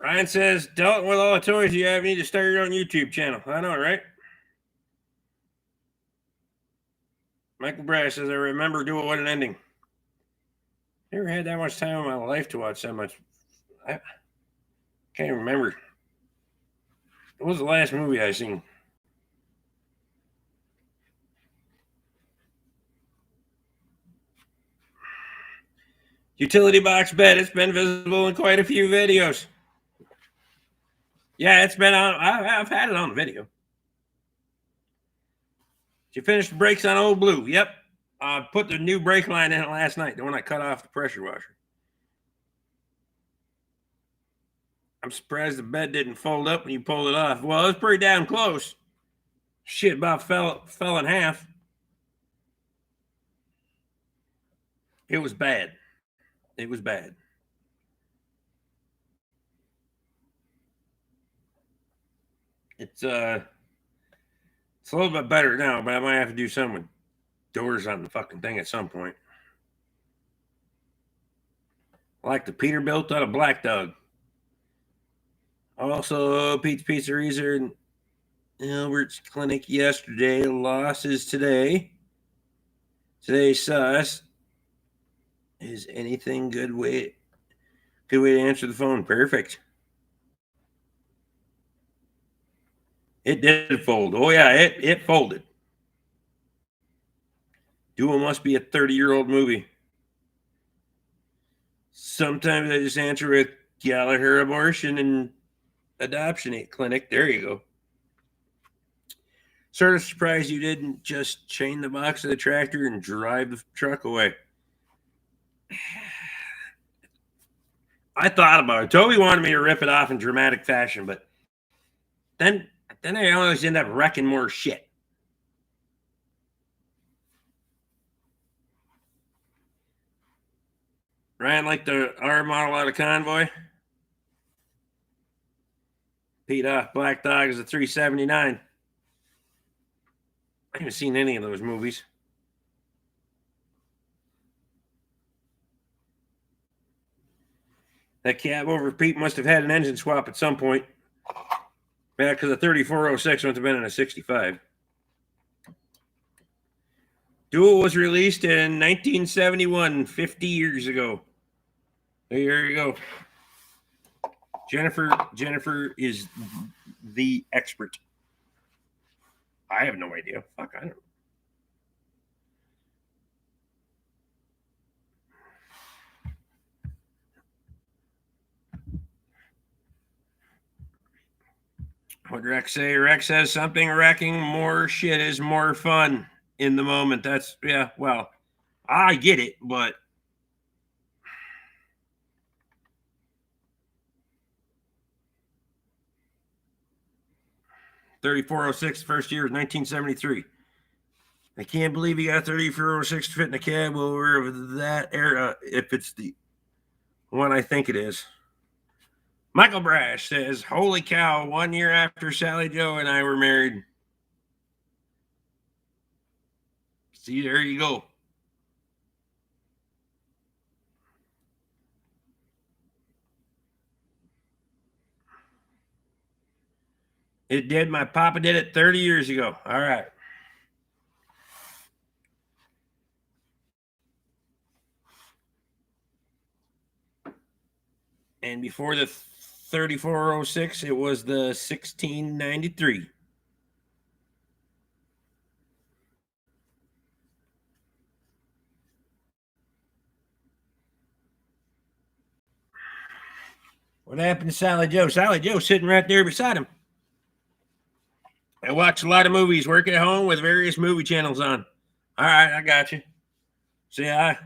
Ryan says, Dalton, with all the toys you have, you need to start your own YouTube channel. I know, right? Michael Brash says, I remember Do It What an Ending. Never had that much time in my life to watch that much. I can't remember. What was the last movie I seen? Utility box bed. It's been visible in quite a few videos. Yeah, it's been on. I've had it on video. Did you finish the brakes on Old Blue? Yep. I put the new brake line in it last night, the one I cut off the pressure washer. I'm surprised the bed didn't fold up when you pulled it off. Well, it was pretty damn close. Shit about fell in half. It was bad. It was bad. It's a little bit better now, but I might have to do something with doors on the fucking thing at some point. I like the Peterbilt out of Black Dog. Also, Pete's Pizzeria and Albert's Clinic yesterday. Losses today. Today's sauce. Is anything good way to answer the phone? Perfect. It did fold. Oh yeah, it folded. Duel must be a 30-year-old movie. Sometimes I just answer with Gallagher Abortion and Adoption Clinic. There you go. Sort of surprised you didn't just chain the box of the tractor and drive the truck away. I thought about it. Toby wanted me to rip it off in dramatic fashion, but then I always end up wrecking more shit. Ryan liked the R model out of Convoy. Pete off Black Dog is a 379. I haven't seen any of those movies. That cab over Pete must have had an engine swap at some point. Yeah, because the 3406 must have been in a 65. Duel was released in 1971, 50 years ago. There you go. Jennifer is the expert. I have no idea. Fuck, I don't know. What did Rex say? Rex says something wrecking more shit is more fun in the moment. That's, yeah, well, I get it, but $3406, first year is 1973. I can't believe you got 3406 to fit in the cab over that era if it's the one I think it is. Michael Brash says, holy cow, 1 year after Sally Joe and I were married. See, there you go. It did. My papa did it 30 years ago. All right. And before the 3406, it was the 1693. What happened to Sally Joe? Sally Joe's sitting right there beside him. I watch a lot of movies, work at home with various movie channels on. All right, I got you. See, I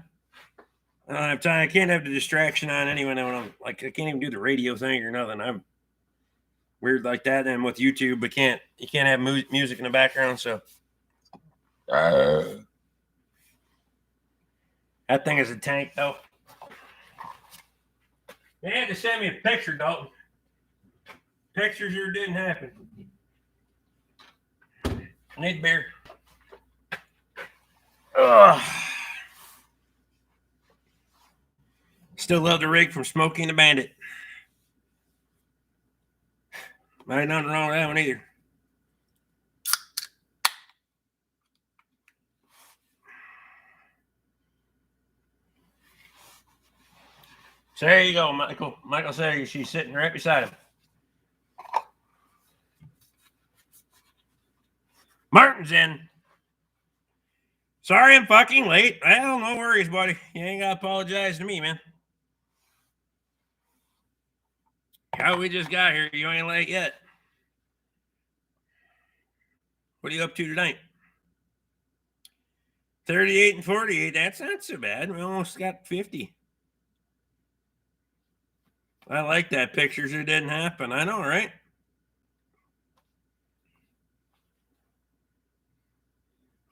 don't have time. I can't have the distraction on anyway. I'm like, I can't even do the radio thing or nothing. I'm weird like that. And with YouTube, you can't have music in the background. So that thing is a tank, though. They had to send me a picture, Dalton. Pictures here didn't happen. I need beer. Ugh. Still love the rig from Smokey and the Bandit. Ain't nothing wrong with that one either. So there you go, Michael. Michael said she's sitting right beside him. Martin's in. Sorry I'm fucking late. Well, no worries, buddy. You ain't got to apologize to me, man. How we just got here. You ain't late yet. What are you up to tonight? 38 and 48. That's not so bad. We almost got 50. I like that. Pictures it didn't happen. I know, right?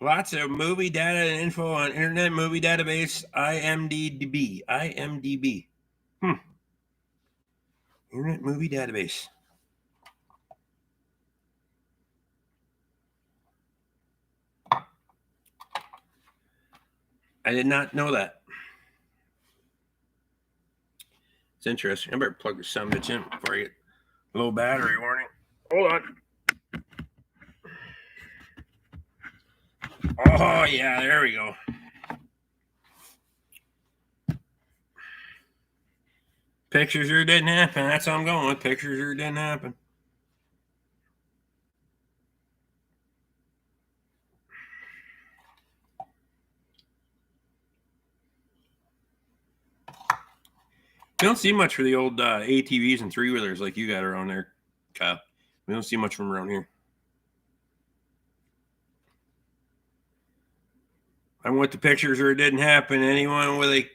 Lots of movie data and info on Internet Movie Database, IMDb. IMDb. Internet Movie Database. I did not know that. It's interesting. I better plug the son of a bitch in before I get low battery warning. Hold on. Oh, yeah, there we go. Pictures or didn't happen. That's how I'm going with. Pictures or didn't happen. We don't see much for the old ATVs and three-wheelers like you got around there, Kyle. We don't see much from around here. I want the pictures or it didn't happen. Anyone with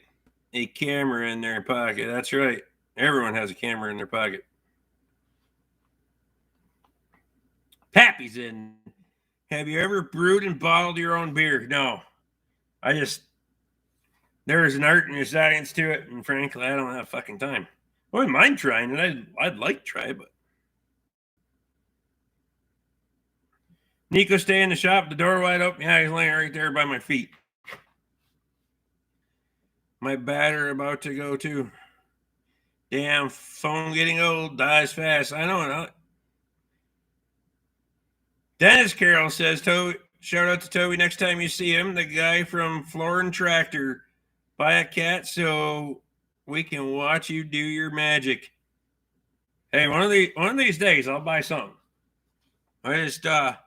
a camera in their pocket. That's right. Everyone has a camera in their pocket. Pappy's in. Have you ever brewed and bottled your own beer? No. There is an art and a science to it, and frankly, I don't have fucking time. I wouldn't mind trying it. I'd like to try it, but Nico stay in the shop, the door wide open. Yeah, he's laying right there by my feet. My batter about to go too. Damn, phone getting old, dies fast. I know it. Dennis Carroll says, shout out to Toby next time you see him, the guy from Florin Tractor. Buy a cat so we can watch you do your magic. Hey, one of these days I'll buy something. I just I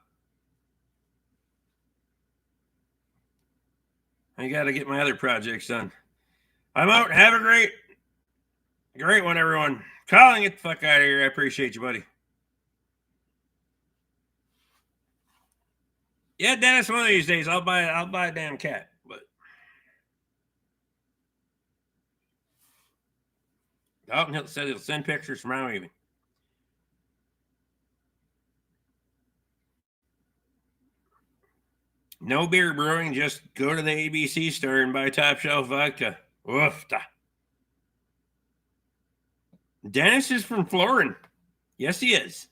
gotta get my other projects done. I'm out. Have a great one, everyone. Colin, get the fuck out of here. I appreciate you, buddy. Yeah, Dennis, one of these days I'll buy a damn cat. But Dalton said he'll send pictures from now even. No beer brewing, just go to the ABC store and buy top shelf vodka. Oofta. Dennis is from Florin. Yes, he is.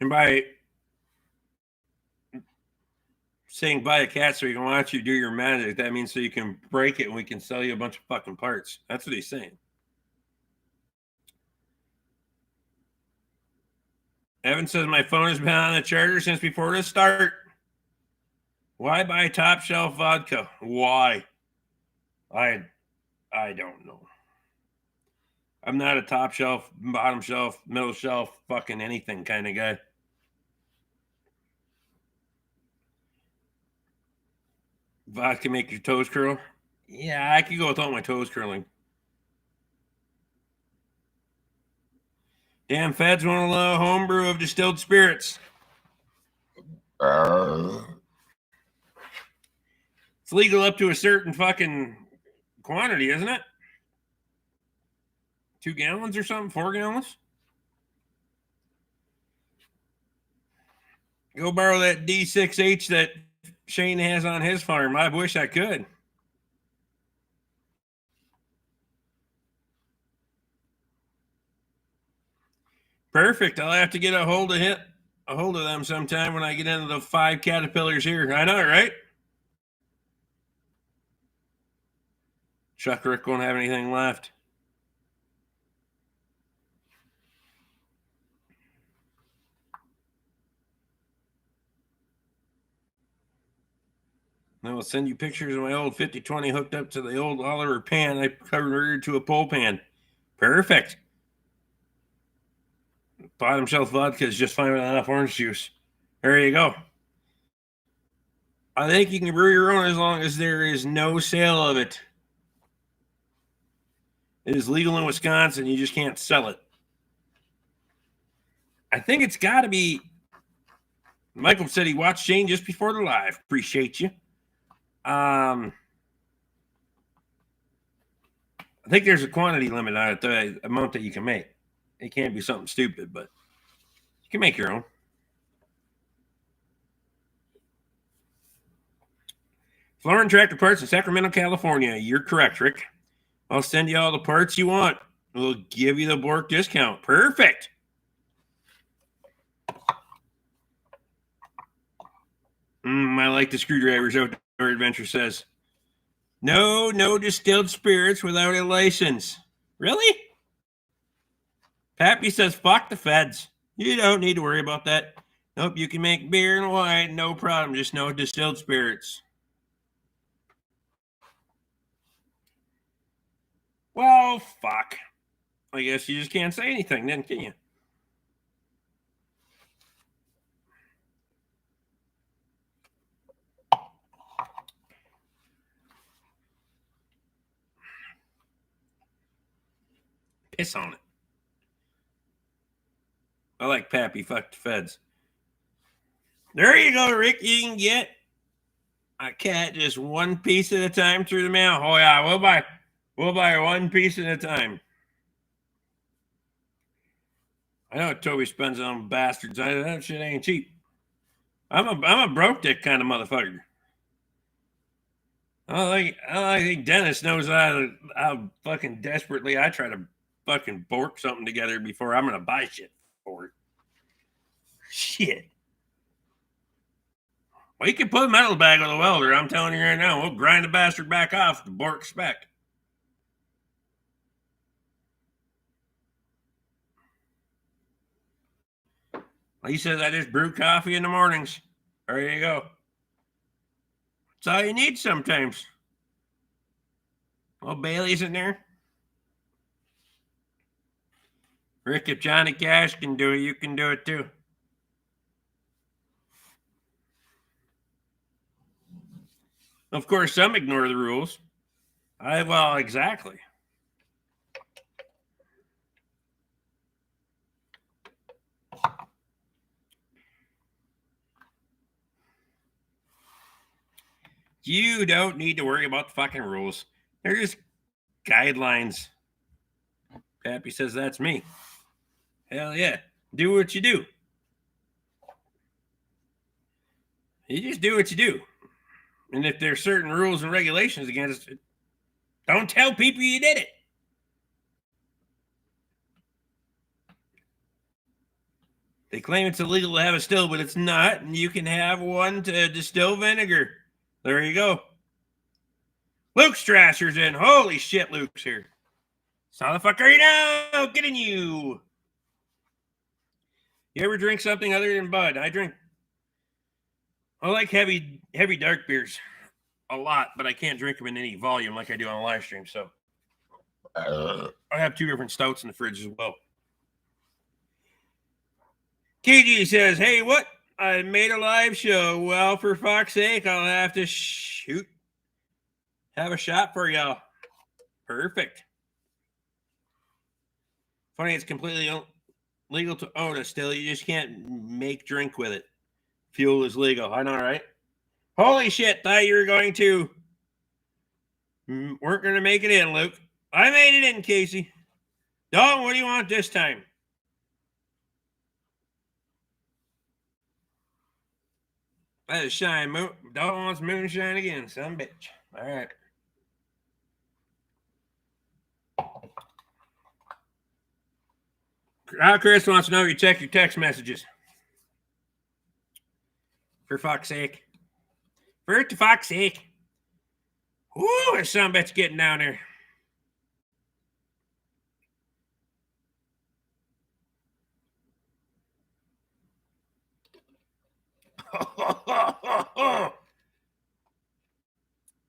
And by saying buy a cat so he can watch you do your magic, that means so you can break it and we can sell you a bunch of fucking parts. That's what he's saying. Evan says my phone has been on the charger since before the start. Why buy top shelf vodka? Why? I don't know. I'm not a top shelf, bottom shelf, middle shelf, fucking anything kind of guy. Vodka make your toes curl? Yeah, I could go without my toes curling. Damn, feds want to allow homebrew of distilled spirits. It's legal up to a certain fucking quantity, isn't it? 2 gallons or something? 4 gallons? Go borrow that D6H that Shane has on his farm. I wish I could. Perfect. I'll have to get a hold of them sometime when I get into the 5 caterpillars here. I know, right? Chuck Rick won't have anything left. I will send you pictures of my old 5020 hooked up to the old Oliver pan I converted to a pole pan. Perfect. Bottom shelf vodka is just fine with enough orange juice. There you go. I think you can brew your own as long as there is no sale of it. It is legal in Wisconsin. You just can't sell it. I think it's got to be. Michael said he watched Shane just before the live. Appreciate you. I think there's a quantity limit on it, the amount that you can make. It can't be something stupid, but you can make your own. Florin Tractor Parts in Sacramento, California. You're correct, Rick. I'll send you all the parts you want. We'll give you the Bork discount. Perfect. I like the screwdrivers. Outdoor Adventure says. No distilled spirits without a license. Really? Pappy says, fuck the feds. You don't need to worry about that. Nope, you can make beer and wine, no problem. Just no distilled spirits. Well, fuck. I guess you just can't say anything then, can you? Piss on it. I like Pappy, fuck the feds. There you go, Rick. You can get a cat just one piece at a time through the mail. Oh yeah, we'll buy one piece at a time. I know what Toby spends on bastards. That shit ain't cheap. I'm a broke dick kind of motherfucker. I think Dennis knows how fucking desperately I try to fucking bork something together before I'm gonna buy shit for it. Shit. Well, you can put a metal bag on the welder. I'm telling you right now, we'll grind the bastard back off the Bork spec. He says I just brew coffee in the mornings. There you go. That's all you need sometimes. Well, Bailey's in there. Rick, if Johnny Cash can do it, you can do it too. Of course, some ignore the rules. Well, exactly. You don't need to worry about the fucking rules. They're just guidelines. Pappy says that's me. Hell yeah. Do what you do. You just do what you do. And if there's certain rules and regulations against it, don't tell people you did it. They claim it's illegal to have a still, but it's not. And you can have one to distill vinegar. There you go. Luke Strasser's in. Holy shit, Luke's here. Saw the fucker you know. Getting you. You ever drink something other than Bud? I like heavy dark beers a lot, but I can't drink them in any volume like I do on a live stream. So I have 2 different stouts in the fridge as well. KG says, hey, what? I made a live show. Well, for fuck's sake, I'll have to have a shot for y'all. Perfect. Funny, it's completely legal to own a still. You just can't make drink with it. Fuel is legal. I know, right? Holy shit, thought you were going to. Weren't going to make it in, Luke. I made it in, Casey. Dalton, what do you want this time? That is shine. Dalton wants moonshine again, son of a bitch. All right. Chris wants to know if you check your text messages. For fuck's sake. For fuck's sake. Ooh, there's some bitch getting down there.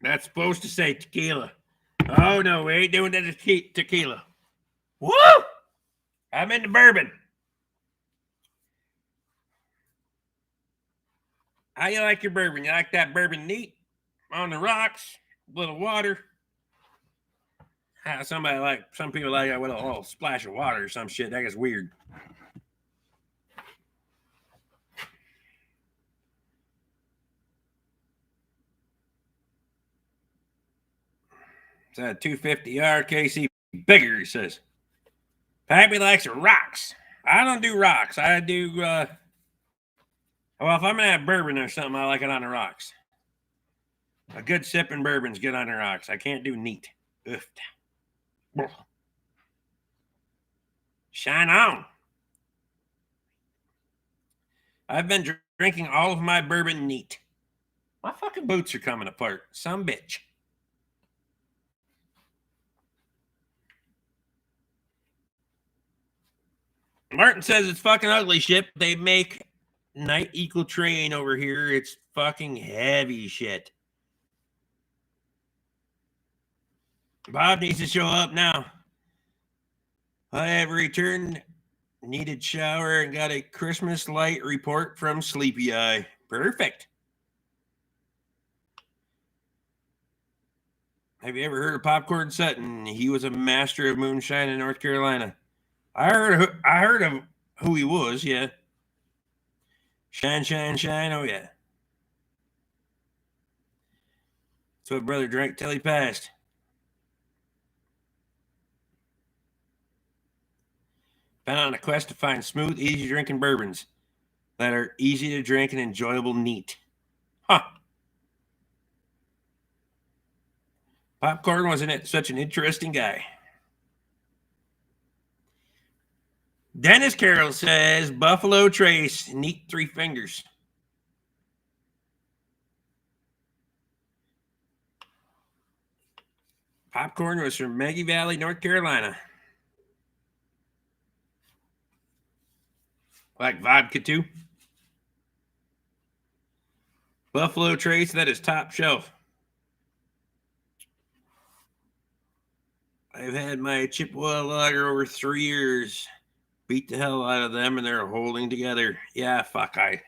That's supposed to say tequila. Oh, no, we ain't doing that tequila. Woo! I'm into bourbon. How you like your bourbon? You like that bourbon neat? On the rocks? A little water? Some people like it with a little splash of water or some shit. That gets weird. It's a 250 RKC bigger, he says. Pappy likes rocks. I don't do rocks. I do, well, if I'm going to have bourbon or something, I like it on the rocks. A good sipping bourbon's good on the rocks. I can't do neat. Ugh. Shine on. I've been drinking all of my bourbon neat. My fucking boots are coming apart. Some bitch. Martin says it's fucking ugly shit. They make Night Equal Train over here. It's fucking heavy shit. Bob needs to show up now. I have returned, needed shower, and got a Christmas light report from Sleepy Eye. Perfect. Have you ever heard of Popcorn Sutton? He was a master of moonshine in North Carolina. I heard of who he was, yeah. Shine, shine, shine, oh yeah. That's what brother drank till he passed. Been on a quest to find smooth, easy drinking bourbons that are easy to drink and enjoyable neat. Huh. Popcorn wasn't such an interesting guy. Dennis Carroll says Buffalo Trace, neat 3 fingers. Popcorn was from Maggie Valley, North Carolina. Like vodka too. Buffalo Trace, that is top shelf. I've had my Chippewa lager over 3 years. Beat the hell out of them, and they're holding together. Yeah, fuck, I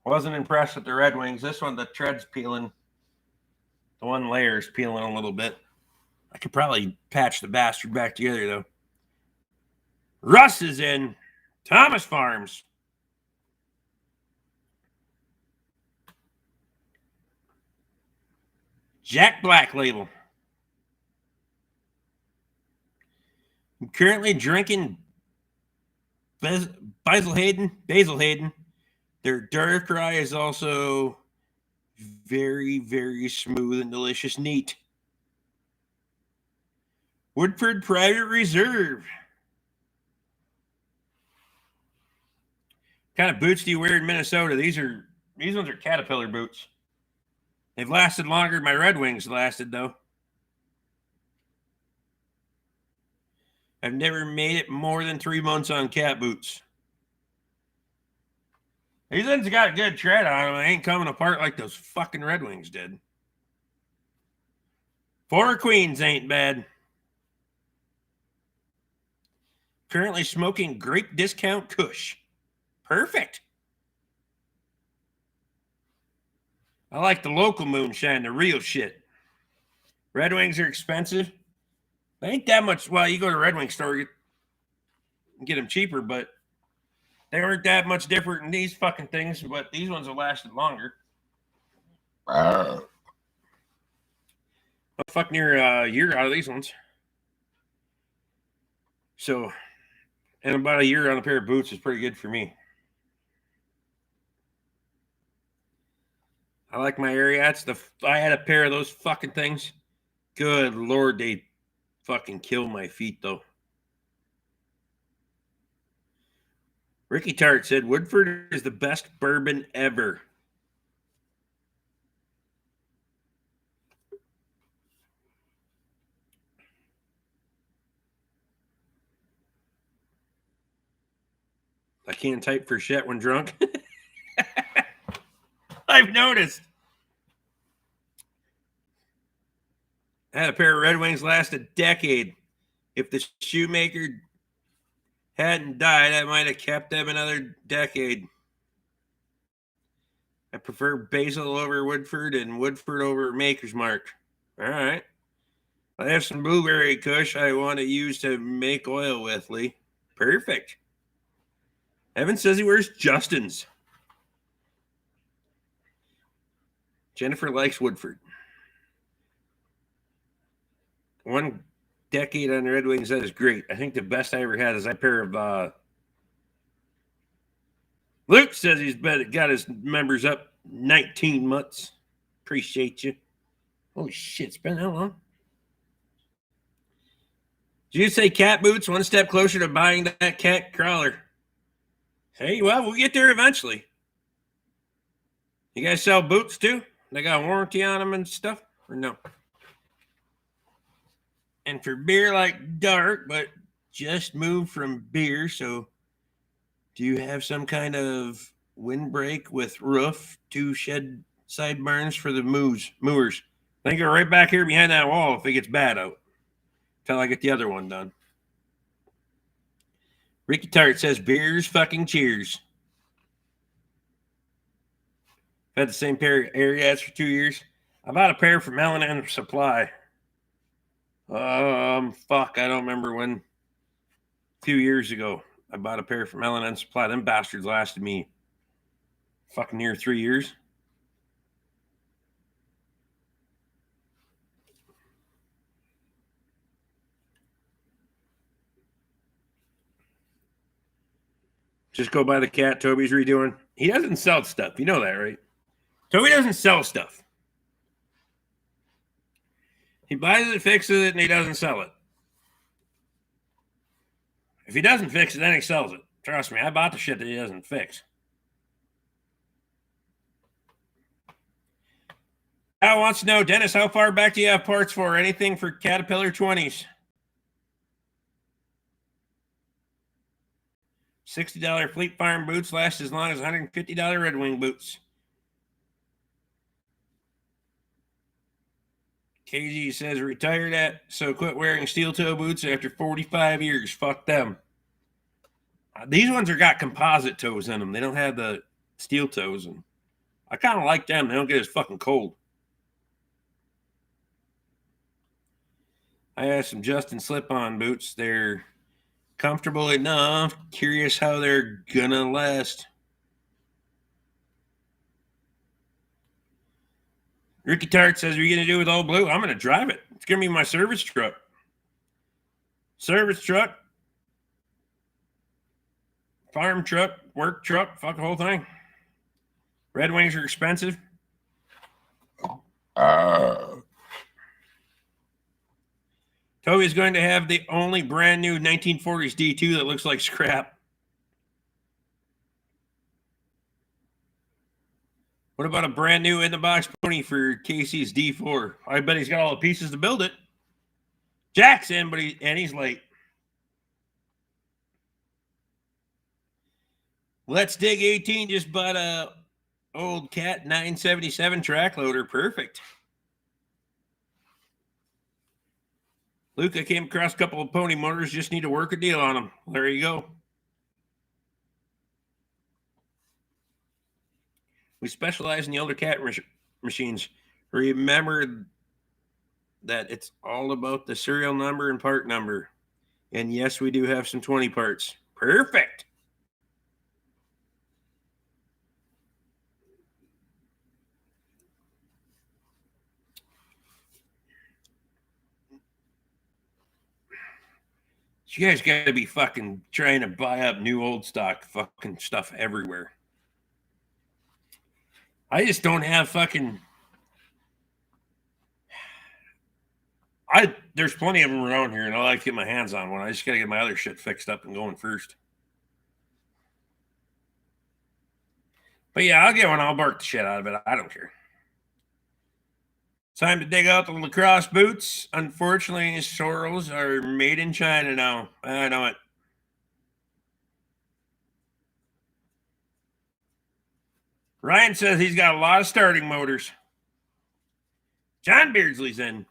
wasn't impressed with the Red Wings. This one, the tread's peeling. The one layer is peeling a little bit. I could probably patch the bastard back together, though. Russ is in. Thomas Farms. Jack Black Label. I'm currently drinking Basil Hayden. Their dark rye is also very, very smooth and delicious neat. Woodford Private Reserve. What kind of boots do you wear in Minnesota? These ones are Caterpillar boots. They've lasted longer than my Red Wings lasted, though. I've never made it more than 3 months on cat boots. These ones got a good tread on them. They ain't coming apart like those fucking Red Wings did. Four Queens ain't bad. Currently smoking Grape Discount Kush. Perfect. I like the local moonshine, the real shit. Red Wings are expensive. They ain't that much. Well, you go to a Red Wing store, you can get them cheaper, but they aren't that much different than these fucking things, but these ones will last longer. A fuck near a year out of these ones. So, and about a year on a pair of boots is pretty good for me. I like my Ariats. I had a pair of those fucking things. Good Lord, they fucking kill my feet, though. Ricky Tart said, Woodford is the best bourbon ever. I can't type for shit when drunk. I've noticed. I had a pair of Red Wings last a decade. If the shoemaker hadn't died, I might have kept them another decade. I prefer Basil over Woodford and Woodford over Maker's Mark. All right. I have some blueberry kush I want to use to make oil with, Lee. Perfect. Evan says he wears Justin's. Jennifer likes Woodford. One decade on the Red Wings, that is great. I think the best I ever had is that pair of Luke says he's got his members up 19 months. Appreciate you. Holy shit, it's been that long. Did you say cat boots? One step closer to buying that cat crawler. Hey, well, we'll get there eventually. You guys sell boots too? They got a warranty on them and stuff? Or no? And for beer like dark, but just moved from beer, so do you have some kind of windbreak with roof, 2 shed side barns for the mooers? I think they're right back here behind that wall if it gets bad out. Till I get the other one done. Ricky Tart says beers fucking cheers. I've had the same pair of Ariats for 2 years. I bought a pair from L&N Supply. Fuck, I don't remember when. A few years ago, I bought a pair from L&N Supply. Them bastards lasted me fucking near 3 years. Just go buy the cat Toby's redoing. He doesn't sell stuff. You know that, right? Toby doesn't sell stuff. He buys it, fixes it, and he doesn't sell it. If he doesn't fix it, then he sells it. Trust me, I bought the shit that he doesn't fix. Al wants to know, Dennis, how far back do you have parts for? Anything for Caterpillar 20s? $60 Fleet Farm boots last as long as $150 Red Wing boots. KG says retired at, so quit wearing steel toe boots after 45 years. Fuck them. These ones are got composite toes in them. They don't have the steel toes. And I kind of like them. They don't get as fucking cold. I have some Justin slip-on boots. They're comfortable enough. Curious how they're gonna last. Ricky Tart says, what are you going to do with Old Blue? I'm going to drive it. It's going to be my service truck. Service truck. Farm truck. Work truck. Fuck the whole thing. Red Wings are expensive. Toby's going to have the only brand new 1940s D2 that looks like scrap. What about a brand new in-the-box pony for Casey's D4? I bet he's got all the pieces to build it. Jack's in, but he's late. Let's Dig 18 just bought a old Cat 977 track loader. Perfect. Luke, I came across a couple of pony motors. Just need to work a deal on them. There you go. We specialize in the older cat machines. Remember that it's all about the serial number and part number. And yes, we do have some 20 parts. Perfect. You guys got to be fucking trying to buy up new old stock fucking stuff everywhere. I just don't have fucking... There's plenty of them around here, and I like to get my hands on one. I just got to get my other shit fixed up and going first. But yeah, I'll get one. I'll bark the shit out of it. I don't care. Time to dig out the lacrosse boots. Unfortunately, Sorrels are made in China now. I know it. Ryan says he's got a lot of starting motors. John Beardsley's in.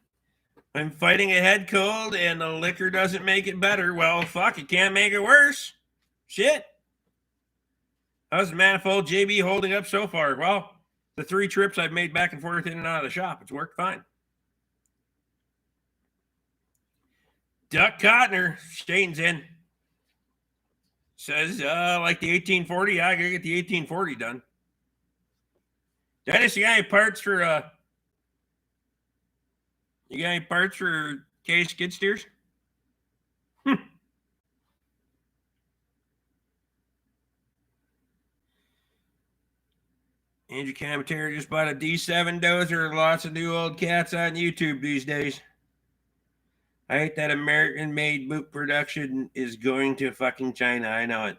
I'm fighting a head cold and the liquor doesn't make it better. Well, fuck, it can't make it worse. Shit. How's the manifold JB holding up so far? Well, the 3 trips I've made back and forth in and out of the shop, it's worked fine. Duck Cotner, Shane's in. Says, like the 1840, I gotta get the 1840 done. Dennis, you got any parts for K skid steers? Andrew Camatera just bought a D7 dozer. Lots of new old cats on YouTube these days. I hate that American-made boot production is going to fucking China. I know it.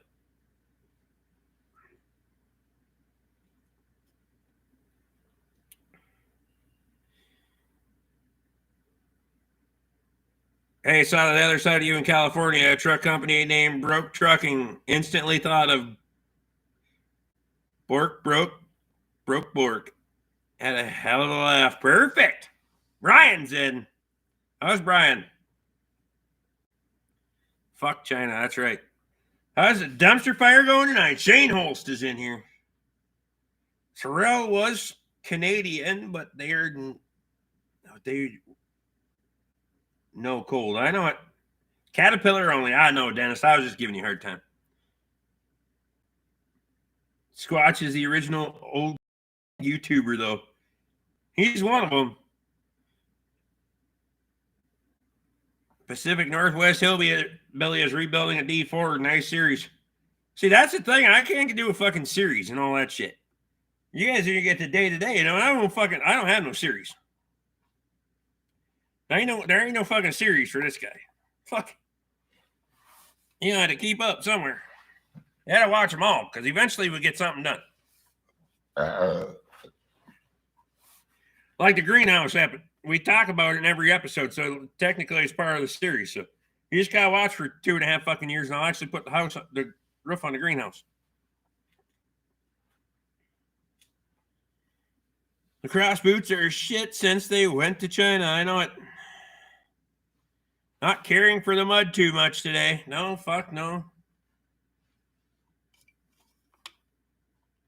Hey, saw the other side of you in California. A truck company named Broke Trucking. Instantly thought of Broke Bork. Had a hell of a laugh. Perfect. Brian's in. How's Brian? Fuck China, that's right. How's the dumpster fire going tonight? Shane Holst is in here. Terrell was Canadian, but they no cold. I know it. Caterpillar only. I know, Dennis. I was just giving you a hard time. Squatch is the original old YouTuber, though. He's one of them. Pacific Northwest Hillbilly is rebuilding a D4. Nice series. See, that's the thing. I can't do a fucking series and all that shit. You guys are gonna get the day to day. You know, I don't have no series. There ain't no fucking series for this guy. Fuck. You know, I had to keep up somewhere. You had to watch them all because eventually we'll get something done. Like the greenhouse happened. We talk about it in every episode, so technically it's part of the series. So you just gotta watch for 2.5 fucking years, and I'll actually put the roof on the greenhouse. The cross boots are shit since they went to China. I know it. Not caring for the mud too much today. No, fuck no.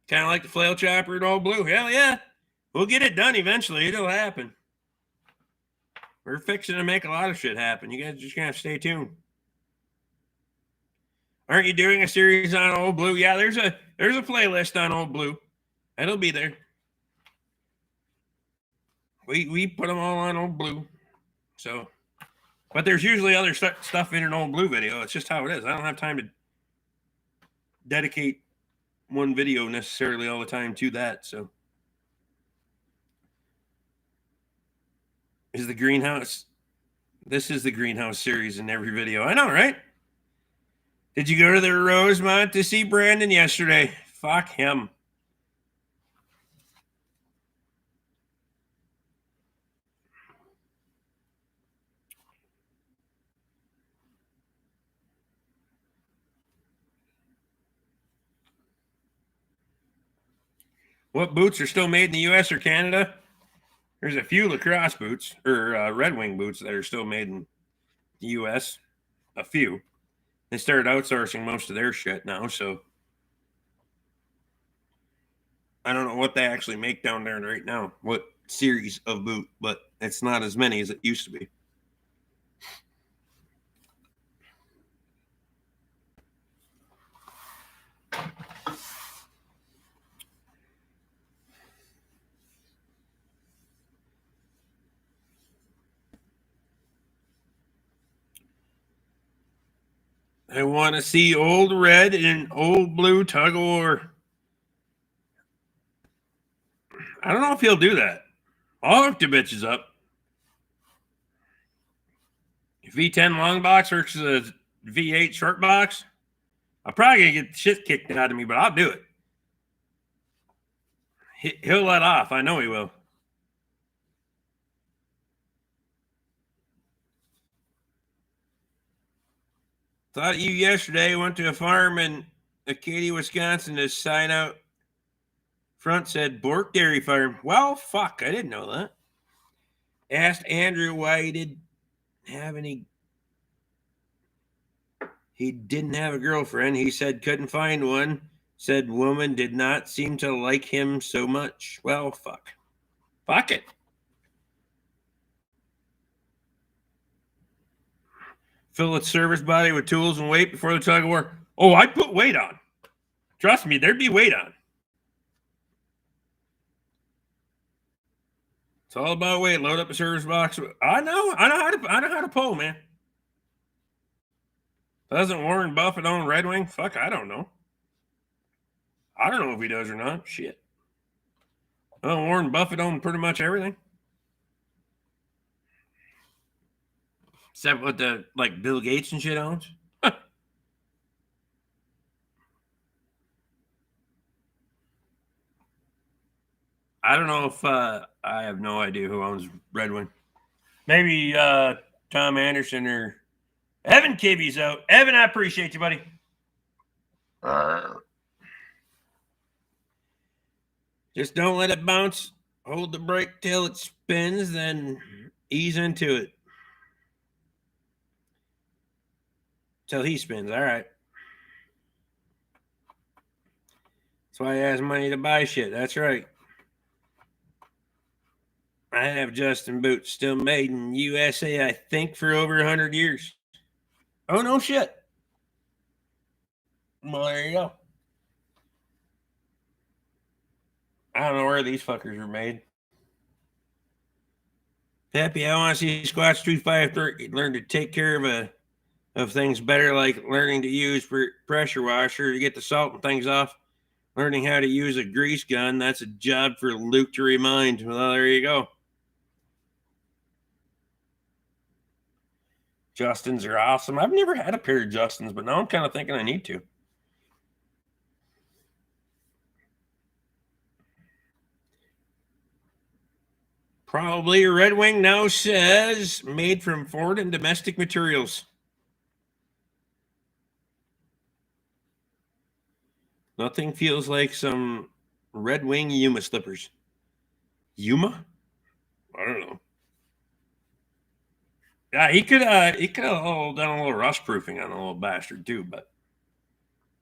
Kind of like the flail chopper at Old Blue. Hell yeah. We'll get it done eventually. It'll happen. We're fixing to make a lot of shit happen. You guys just gotta stay tuned. Aren't you doing a series on Old Blue? Yeah, there's a playlist on Old Blue. It'll be there. We put them all on Old Blue. So, but there's usually other stuff in an Old Blue video. It's just how it is. I don't have time to dedicate one video necessarily all the time to that. So, is the greenhouse? This is the greenhouse series in every video. I know, right? Did you go to the Rosemont to see Brandon yesterday? Fuck him. What boots are still made in the U.S. or Canada? There's a few lacrosse boots or Red Wing boots that are still made in the U.S. A few. They started outsourcing most of their shit now, so I don't know what they actually make down there right now. What series of boot, but it's not as many as it used to be. I want to see Old Red and Old Blue tug of war. I don't know if he'll do that. I'll hook the bitches up. V10 long box versus a V8 short box. I'm probably going to get the shit kicked out of me, but I'll do it. He'll let off. I know he will. Thought you yesterday went to a farm in Acadia, Wisconsin to sign out Front said Bork Dairy Farm. Well, fuck, I didn't know that. Asked Andrew why he didn't have any. He didn't have a girlfriend. He said couldn't find one. Said woman did not seem to like him so much. Well, fuck. Fuck it. Fill its service body with tools and weight before the tug of war. Oh, I'd put weight on. Trust me, there'd be weight on. It's all about weight. Load up a service box. I know how to pull, man. Doesn't Warren Buffett own Red Wing? Fuck, I don't know. I don't know if he does or not. Shit. Oh, Warren Buffett owns pretty much everything. Except what the Bill Gates and shit owns. I don't know if I have no idea who owns Red Wing. Maybe Tom Anderson or Evan Kibby's out. Evan, I appreciate you, buddy. Just don't let it bounce. Hold the brake till it spins, then ease into it. Till he spins. All right. That's why he has money to buy shit. That's right. I have Justin boots still made in USA, I think, for over 100 years. Oh, no shit. Well, there you go. I don't know where these fuckers were made. Happy, I want to see Squatch 253 learn to take care of things better, like learning to use pressure washer to get the salt and things off. Learning how to use a grease gun, that's a job for Luke to remind. Well, there you go. Justins are awesome. I've never had a pair of Justins, but now I'm kind of thinking I need to. Probably Red Wing now says made from Ford and domestic materials. Nothing feels like some Red Wing Yuma slippers. Yuma? I don't know. Yeah, he could have done a little rust proofing on the little bastard too, but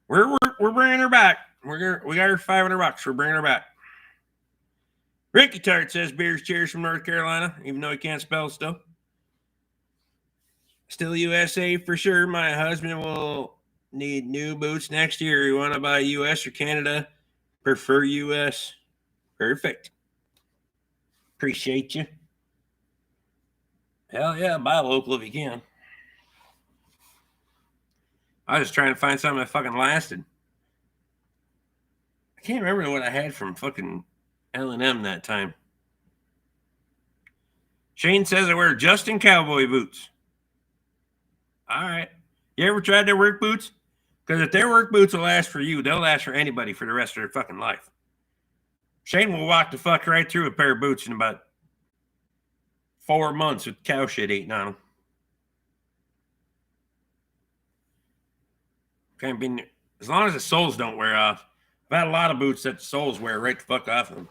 we're bringing her back. We got her $500. We're bringing her back. Ricky Tart says beers cheers from North Carolina, even though he can't spell still. Still USA for sure. My husband will need new boots next year. You want to buy US or Canada? Prefer US. Perfect. Appreciate you. Hell yeah, buy local if you can. I was just trying to find something that fucking lasted. I can't remember what I had from fucking L&M that time. Shane says I wear Justin cowboy boots. All right. You ever tried their work boots? Because if their work boots will last for you, they'll last for anybody for the rest of their fucking life. Shane will walk the fuck right through a pair of boots in about 4 months with cow shit eating on them. Can't be, as long as the soles don't wear off. I've had a lot of boots that the soles wear right the fuck off of them.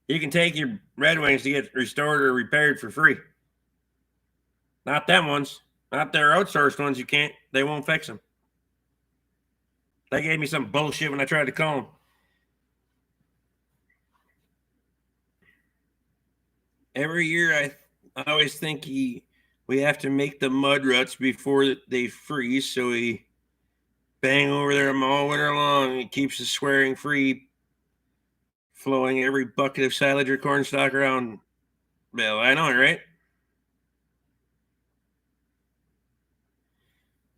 You can take your Red Wings to get restored or repaired for free. Not them ones. Not their outsourced ones. You can't. They won't fix them. They gave me some bullshit when I tried to call them. Every year I always think we have to make the mud ruts before they freeze, so we bang over them all winter long. It keeps the swearing free flowing every bucket of silage or corn stalk around. Bill, I know, right?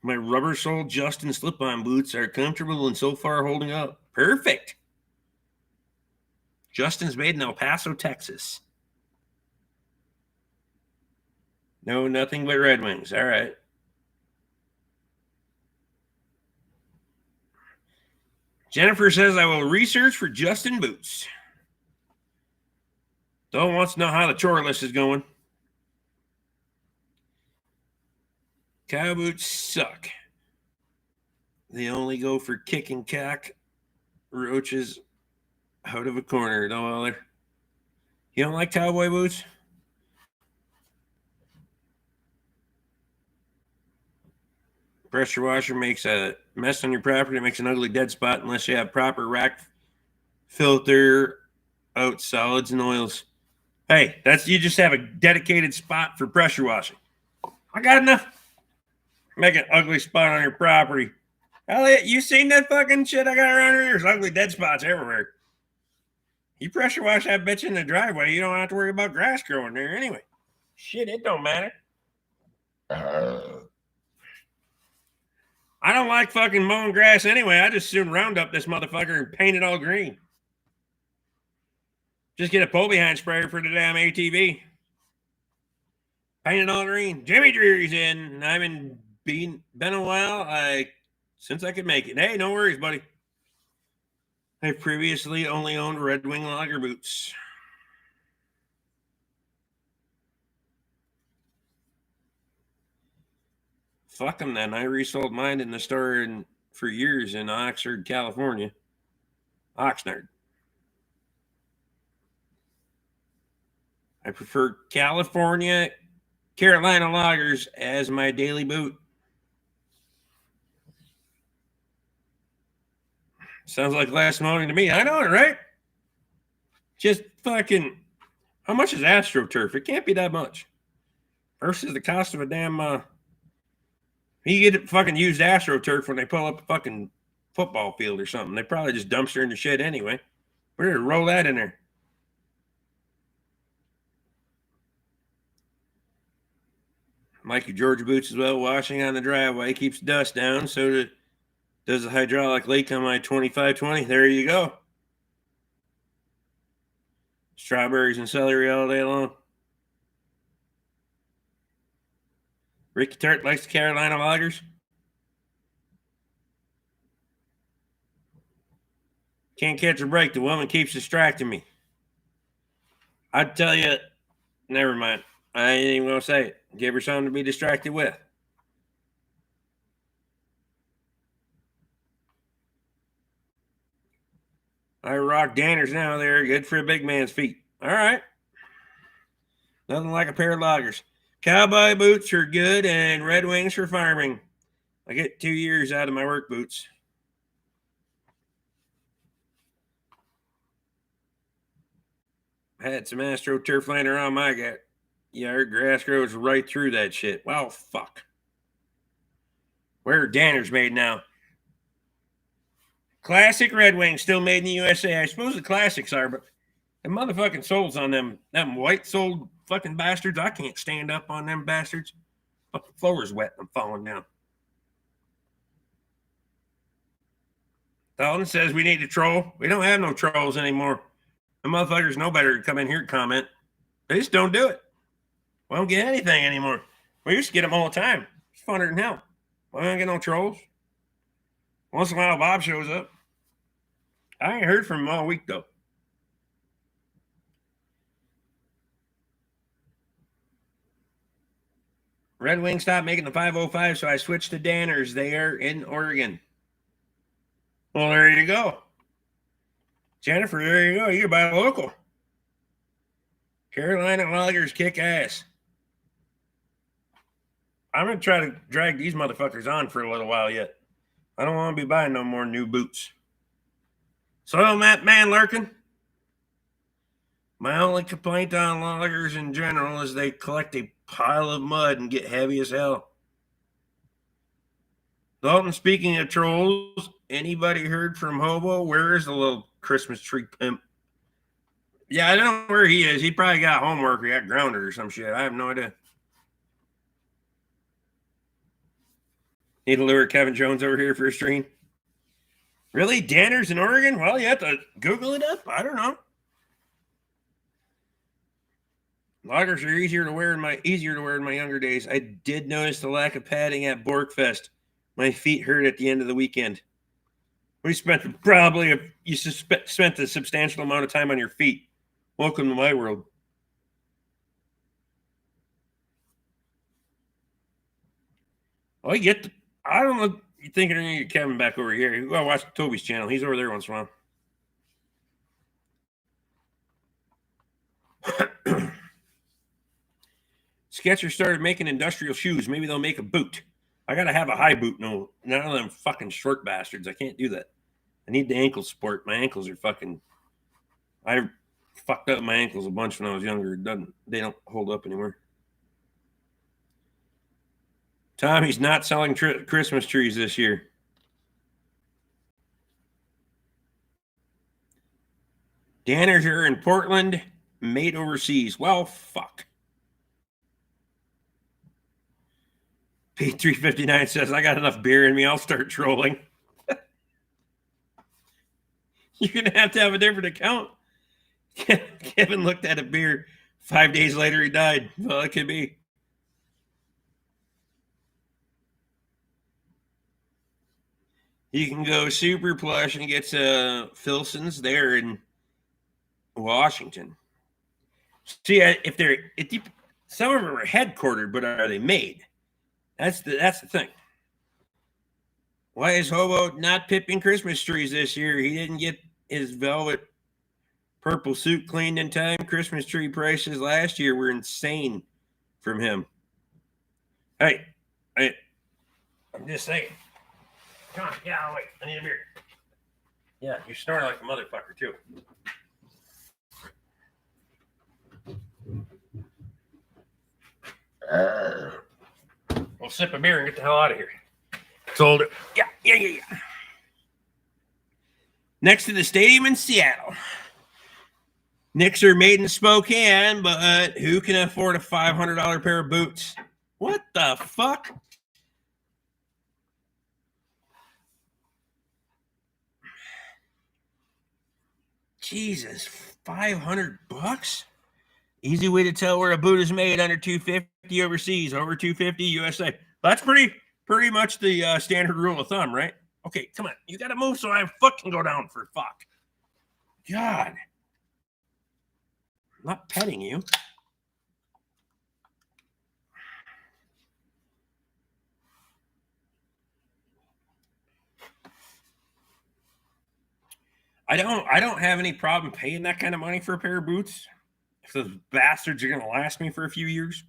My rubber-soled Justin slip-on boots are comfortable and so far holding up. Perfect. Justin's made in El Paso, Texas. No, nothing but Red Wings. All right. Jennifer says I will research for Justin boots. Dawn wants to know how the chore list is going. Cow boots suck. They only go for kicking cock roaches out of a corner. No other. You don't like cowboy boots? Pressure washer makes a mess on your property. It makes an ugly dead spot unless you have proper rack filter out solids and oils. Hey, that's you just have a dedicated spot for pressure washing. I got enough. Make an ugly spot on your property. Elliot, you seen that fucking shit I got around here? There's ugly dead spots everywhere. You pressure wash that bitch in the driveway, you don't have to worry about grass growing there anyway. Shit, it don't matter. I don't like fucking mowing grass anyway. I just soon round up this motherfucker and paint it all green. Just get a pull behind sprayer for the damn ATV. Paint it all green. Jimmy Dreary's in. I haven't been a while. Since I could make it. Hey, no worries, buddy. I previously only owned Red Wing Lager boots. Fuck them then. I resold mine in the store for years in Oxnard, California. Oxnard. I prefer California Carolina lagers as my daily boot. Sounds like last morning to me. I know it, right? Just fucking, how much is AstroTurf? It can't be that much. Versus the cost of a damn, you get fucking used AstroTurf when they pull up a fucking football field or something. They probably just dumpster in the shit anyway. We're going to roll that in there. Like your Georgia boots as well, washing on the driveway keeps dust down. So does the hydraulic leak on my 2520. There you go. Strawberries and celery all day long. Ricky Tart likes the Carolina lagers. Can't catch a break. The woman keeps distracting me. I'd tell you, never mind. I ain't even going to say it. Give her something to be distracted with. I rock Danners now. They're good for a big man's feet. All right. Nothing like a pair of loggers. Cowboy boots are good and Red Wings for farming. I get 2 years out of my work boots. I had some AstroTurf laying around my yard. Grass grows right through that shit. Well, fuck. Where are Danners made now? Classic Red Wings still made in the USA. I suppose the classics are, but the motherfucking soles on them white soled fucking bastards, I can't stand up on them bastards. But the floor's wet and I'm falling down. Dalton says we need to troll. We don't have no trolls anymore. The motherfuckers know better to come in here and comment. They just don't do it. We don't get anything anymore. We used to get them all the time. It's funner than hell. We don't get no trolls. Once in a while, Bob shows up. I ain't heard from him all week, though. Red Wing stopped making the 505, so I switched to Danners. They are in Oregon. Well, there you go. Jennifer, there you go. You can buy a local. Carolina lagers kick ass. I'm going to try to drag these motherfuckers on for a little while yet. I don't want to be buying no more new boots. So, Matt Man Larkin, my only complaint on loggers in general is they collect a pile of mud and get heavy as hell. Dalton, speaking of trolls, anybody heard from Hobo? Where is the little Christmas tree pimp? Yeah, I don't know where he is. He probably got homework or got grounded or some shit. I have no idea. Need to lure Kevin Jones over here for a stream. Really? Danners in Oregon? Well, you have to Google it up. I don't know. Loggers are easier to wear in my younger days. I did notice the lack of padding at Borkfest. My feet hurt at the end of the weekend. We spent spent a substantial amount of time on your feet. Welcome to my world. I don't know. You thinking I need Kevin back over here? You gotta watch Toby's channel. He's over there once in a while. Skechers started making industrial shoes. Maybe they'll make a boot. I gotta have a high boot. No, none of them fucking short bastards. I can't do that. I need the ankle support. My ankles are fucking. I fucked up my ankles a bunch when I was younger. They don't hold up anymore. Tommy's not selling Christmas trees this year. Danners are in Portland, made overseas. Well, fuck. P359 says, I got enough beer in me. I'll start trolling. You're going to have a different account. Kevin looked at a beer. 5 days later, he died. Well, it could be. You can go super plush and get Filson's there in Washington. See, if some of them are headquartered, but are they made? That's the thing. Why is Hobo not pipping Christmas trees this year? He didn't get his velvet purple suit cleaned in time. Christmas tree prices last year were insane from him. Hey, I'm just saying. Come on, yeah, wait. I need a beer. Yeah, you snore like a motherfucker too. We'll sip a beer and get the hell out of here. Sold it. Yeah. Next to the stadium in Seattle. Knicks are made in Spokane, but who can afford a $500 pair of boots? What the fuck? Jesus, $500? Easy way to tell where a boot is made: under $250 overseas, over $250 USA. That's pretty much the standard rule of thumb, right? Okay, come on. You got to move so I fucking go down for fuck. God. I'm not petting you. I don't have any problem paying that kind of money for a pair of boots. If those bastards are going to last me for a few years.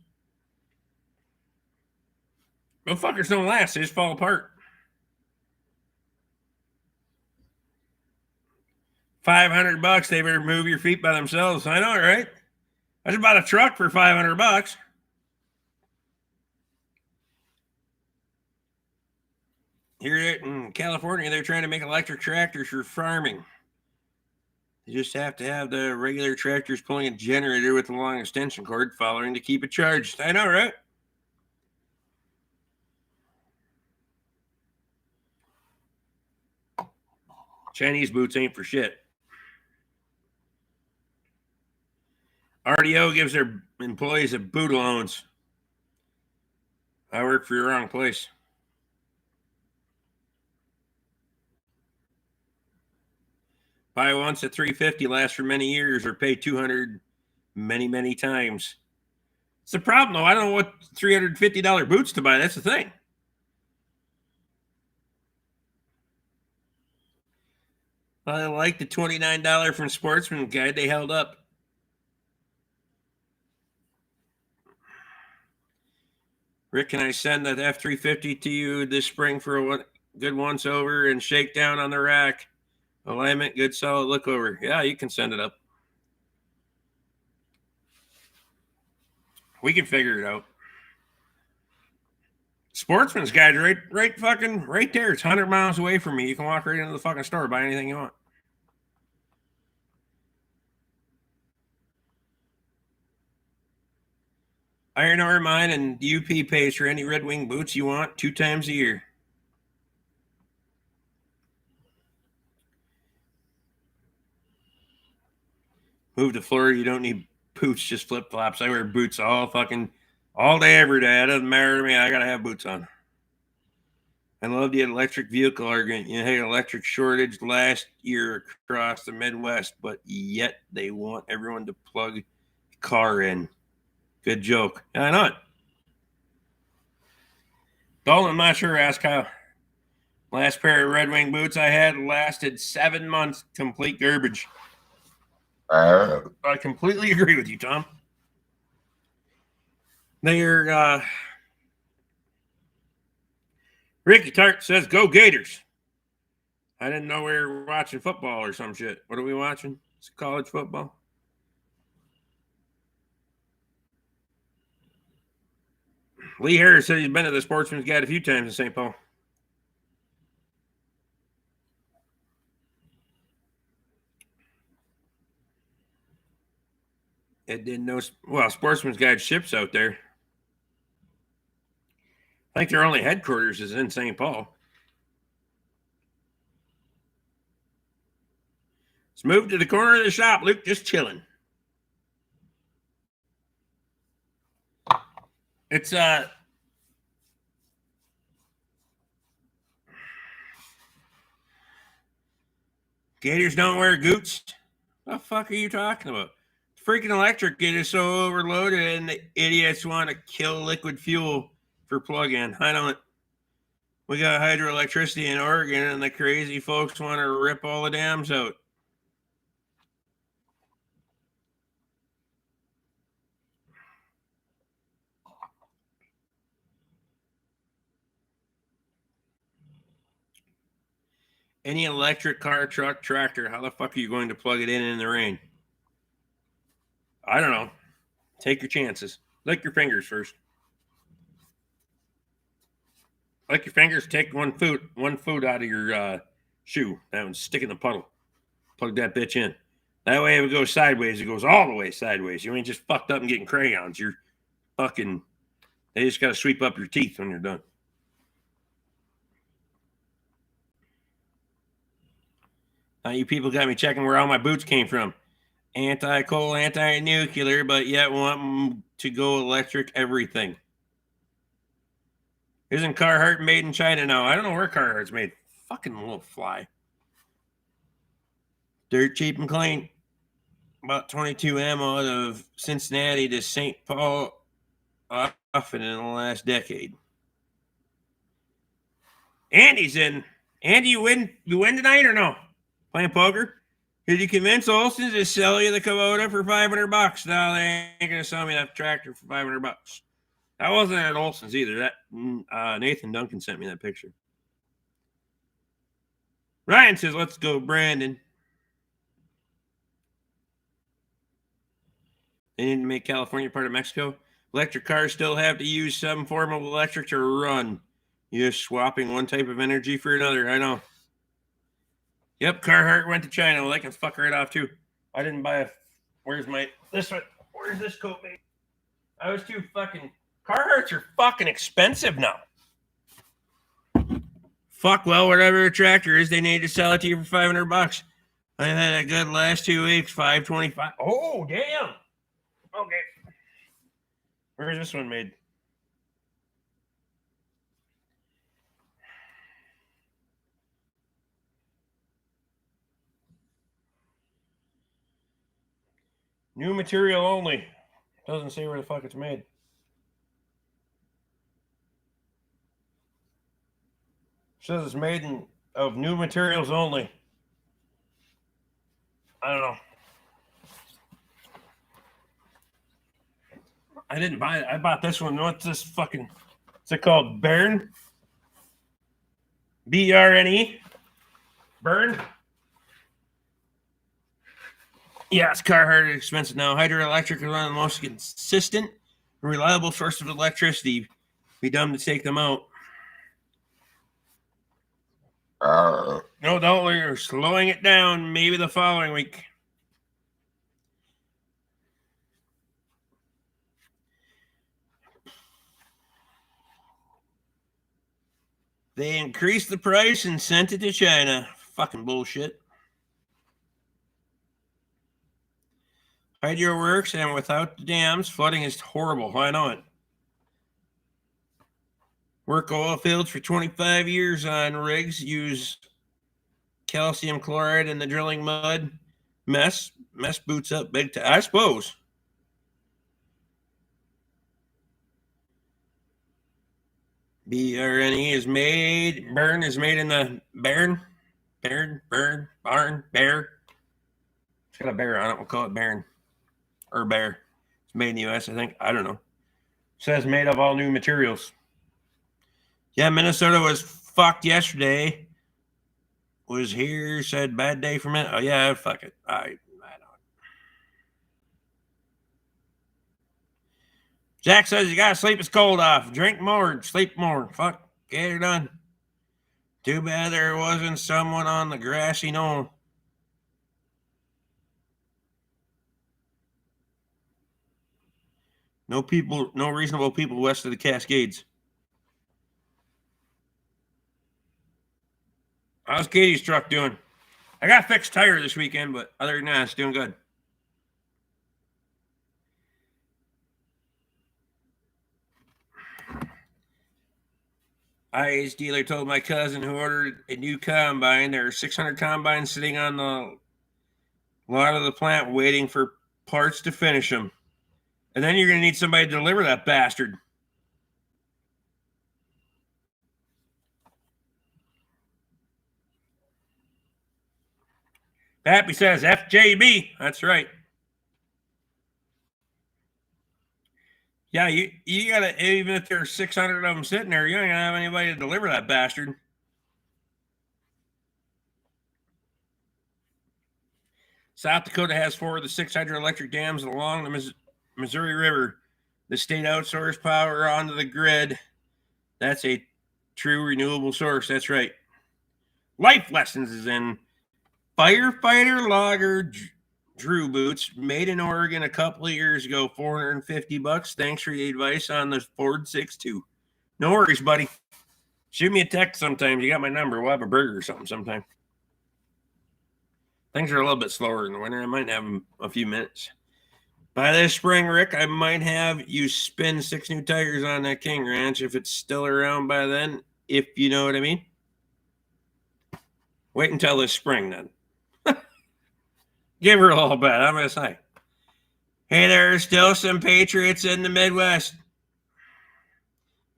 Those fuckers don't last. They just fall apart. $500, they better move your feet by themselves. I know, right? I just bought a truck for $500. Here in California, they're trying to make electric tractors for farming. You just have to have the regular tractors pulling a generator with a long extension cord following to keep it charged. I know, right? Chinese boots ain't for shit. RDO gives their employees a boot allowance. I work for your wrong place. Buy once at $350, last for many years, or pay $200 many times. It's the problem, though. I don't know what $350 boots to buy. That's the thing. I like the $29 from Sportsman Guide they held up. Rick, can I send that F350 to you this spring for a good once over and shakedown on the rack? Alignment, good solid look over. Yeah, you can send it up. We can figure it out. Sportsman's Guide, right there. It's 100 miles away from me. You can walk right into the fucking store, buy anything you want. Iron Ore Mine and UP pays for any Red Wing boots you want 2 times a year. Move to Florida, you don't need boots, just flip-flops. I wear boots all day, every day. It doesn't matter to me. I got to have boots on. I love the electric vehicle argument. You had electric shortage last year across the Midwest, but yet they want everyone to plug a car in. Good joke. I know it. Dolan, I'm not sure. Ask how. Last pair of Red Wing boots I had lasted 7 months. Complete garbage. I completely agree with you, Tom. They're Ricky Tart says, "Go Gators." I didn't know we were watching football or some shit. What are we watching? It's college football. Lee Harris said he's been to the Sportsman's Guide a few times in St. Paul. It didn't know. Well, Sportsman's Guide ships out there. I think their only headquarters is in St. Paul. Let's move to the corner of the shop, Luke. Just chilling. It's Gators don't wear goots. What the fuck are you talking about? Freaking electric get is so overloaded, and the idiots want to kill liquid fuel for plug-in. I don't. We got hydroelectricity in Oregon, and the crazy folks want to rip all the dams out. Any electric car, truck, tractor, how the fuck are you going to plug it in the rain? I don't know. Take your chances. Lick your fingers first. Lick your fingers. Take one foot out of your shoe. That one's stick in the puddle. Plug that bitch in. That way, if it goes sideways, it goes all the way sideways. You ain't just fucked up and getting crayons. You're fucking. They just got to sweep up your teeth when you're done. Now you people got me checking where all my boots came from. Anti-coal, anti-nuclear, but yet want them to go electric everything. Isn't Carhartt made in China? No, I don't know where Carhartt's made. Fucking little fly. Dirt cheap and clean. About 22 ammo out of Cincinnati to St. Paul often in the last decade. Andy's in. Andy, you win tonight or no? Playing poker? Did you convince Olsen to sell you the Kubota for $500? No, they ain't gonna sell me that tractor for $500. That wasn't at Olsen's either. That Nathan Duncan sent me that picture. Ryan says, "Let's go, Brandon." They need to make California part of Mexico. Electric cars still have to use some form of electric to run. You're just swapping one type of energy for another. I know. Yep, Carhartt went to China. Well, they can fuck right off too. I didn't buy where's this coat made? I was too fucking. Carhartts are fucking expensive now. Fuck, well, whatever a tractor is, they need to sell it to you for $500. I had a good last 2 weeks, $525. Oh, damn. Okay. Where's this one made? New material only. Doesn't say where the fuck it's made. Says it's made of new materials only. I don't know. I didn't buy it. I bought this one. What's this fucking? What's it called? Bern? BRNE? Bern? Yeah, it's Carhartt expensive now. Hydroelectric is one of the most consistent and reliable source of electricity. Be dumb to take them out. No doubt we're slowing it down maybe the following week. They increased the price and sent it to China. Fucking bullshit. Hydro works, and without the dams, flooding is horrible. I know it. Work oil fields for 25 years on rigs. Use calcium chloride in the drilling mud. Mess boots up big time, I suppose. BRNE is made. Burn is made in the barn. Barn, bear. It's got a bear on it. We'll call it Baron. Or bear. It's made in the US, I think. I don't know. It says made of all new materials. Yeah, Minnesota was fucked yesterday. Was here, said bad day for Minnesota. Oh, yeah, fuck it. I don't. Jack says you gotta sleep his cold off. Drink more, sleep more. Fuck, get her done. Too bad there wasn't someone on the grassy knoll. No people, no reasonable people west of the Cascades. How's Katie's truck doing? I got a fixed tire this weekend, but other than that, it's doing good. IH dealer told my cousin who ordered a new combine there are 600 combines sitting on the lot of the plant waiting for parts to finish them. And then you're going to need somebody to deliver that bastard. Pappy says FJB. That's right. Yeah, you got to, even if there's 600 of them sitting there, you ain't going to have anybody to deliver that bastard. South Dakota has 4 of the 6 hydroelectric dams along the Missouri River. The state outsourced power onto the grid. That's a true renewable source. That's right. Life Lessons is in firefighter logger Drew boots made in Oregon a couple of years ago, $450. Thanks for the advice on the Ford 6.2. No worries, buddy. Shoot me a text sometime. You got my number. We'll have a burger or something sometime. Things are a little bit slower in the winter. I might have them a few minutes. By this spring, Rick, I might have you spin 6 new tires on that King Ranch if it's still around by then, if you know what I mean. Wait until this spring, then. Give her a little bit, I'm going to say. Hey, there are still some Patriots in the Midwest.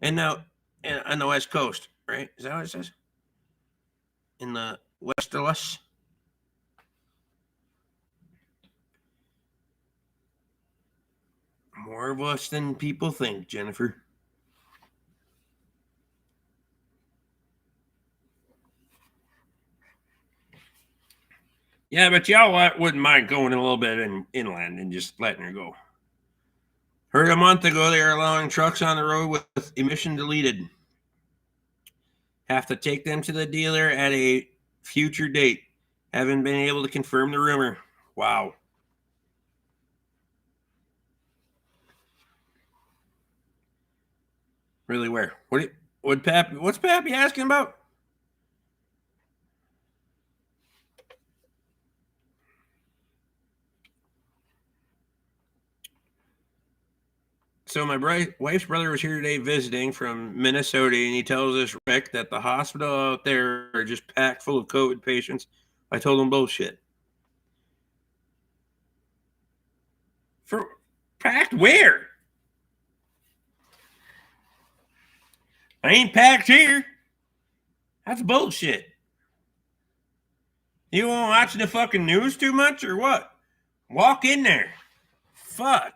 And now, on the West Coast, right? Is that what it says? In the West of us? More of us than people think, Jennifer. Yeah, but y'all wouldn't mind going a little bit inland and just letting her go. Heard a month ago they are allowing trucks on the road with emission deleted. Have to take them to the dealer at a future date. Haven't been able to confirm the rumor. Wow. Really, where? What's Pappy asking about? So my wife's brother was here today visiting from Minnesota, and he tells us, Rick, that the hospital out there are just packed full of COVID patients. I told him bullshit. For packed where? I ain't packed here. That's bullshit. You won't watch the fucking news too much or what? Walk in there. Fuck.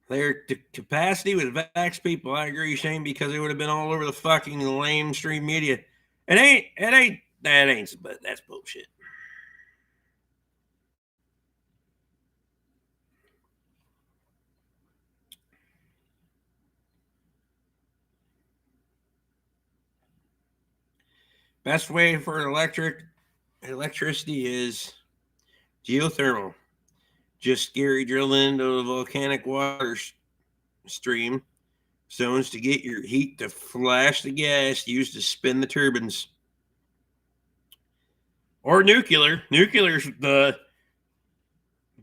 Their capacity with vax people, I agree, Shane, because it would have been all over the fucking lamestream media. But that's bullshit. Best way for electricity is geothermal. Just scary drilling into the volcanic water stream zones to get your heat to flash the gas used to spin the turbines. Or nuclear. Nuclear's the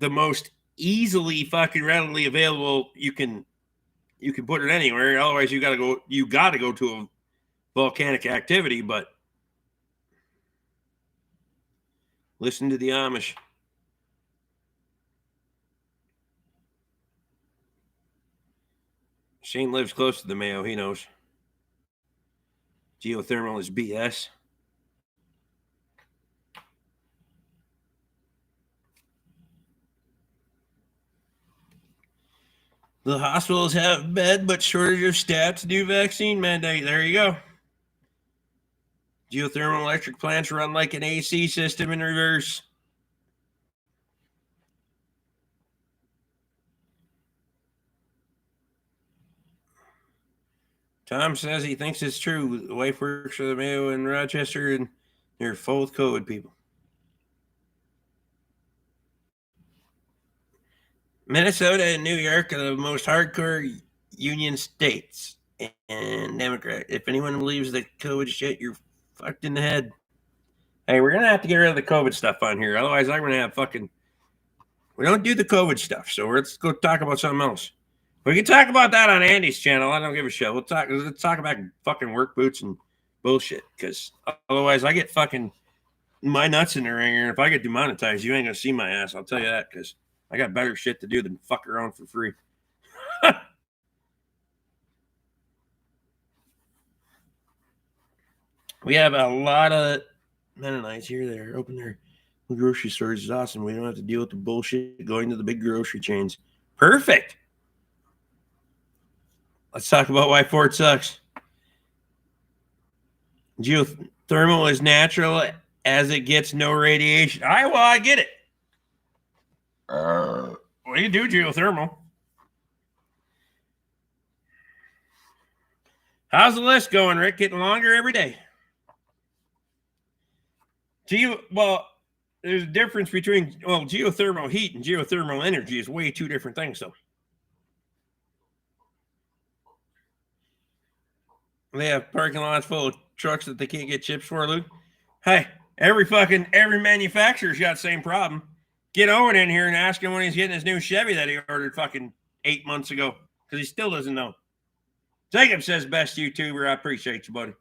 most easily fucking readily available. You can put it anywhere. Otherwise, you gotta go to a volcanic activity. But Listen to the Amish. Shane lives close to the Mayo. He knows. Geothermal is BS. The hospitals have bed, but shortage of staff to do vaccine mandate. There you go. Geothermal electric plants run like an AC system in reverse. Tom says he thinks it's true. The wife works for the Mayo in Rochester, and they're full with COVID people. Minnesota and New York are the most hardcore union states. And Democrat, if anyone believes the COVID shit, you're fucked in the head. Hey, we're going to have to get rid of the COVID stuff on here. Otherwise, I'm going to have fucking... We don't do the COVID stuff, so let's go talk about something else. We can talk about that on Andy's channel. I don't give a shit. Let's talk about fucking work boots and bullshit, because otherwise I get fucking my nuts in the ringer. And if I get demonetized, you ain't going to see my ass. I'll tell you that, because I got better shit to do than fuck around for free. We have a lot of Mennonites here that are open their grocery stores. Is awesome. We don't have to deal with the bullshit going to the big grocery chains. Perfect. Let's talk about why Ford sucks. Geothermal is natural as it gets no radiation. I get it. What do you do, geothermal? How's the list going, Rick? Getting longer every day. There's a difference between, geothermal heat and geothermal energy is way two different things, though. They have parking lots full of trucks that they can't get chips for, Luke. Hey, every manufacturer's got the same problem. Get Owen in here and ask him when he's getting his new Chevy that he ordered fucking 8 months ago, because he still doesn't know. Jacob says, best YouTuber. I appreciate you, buddy.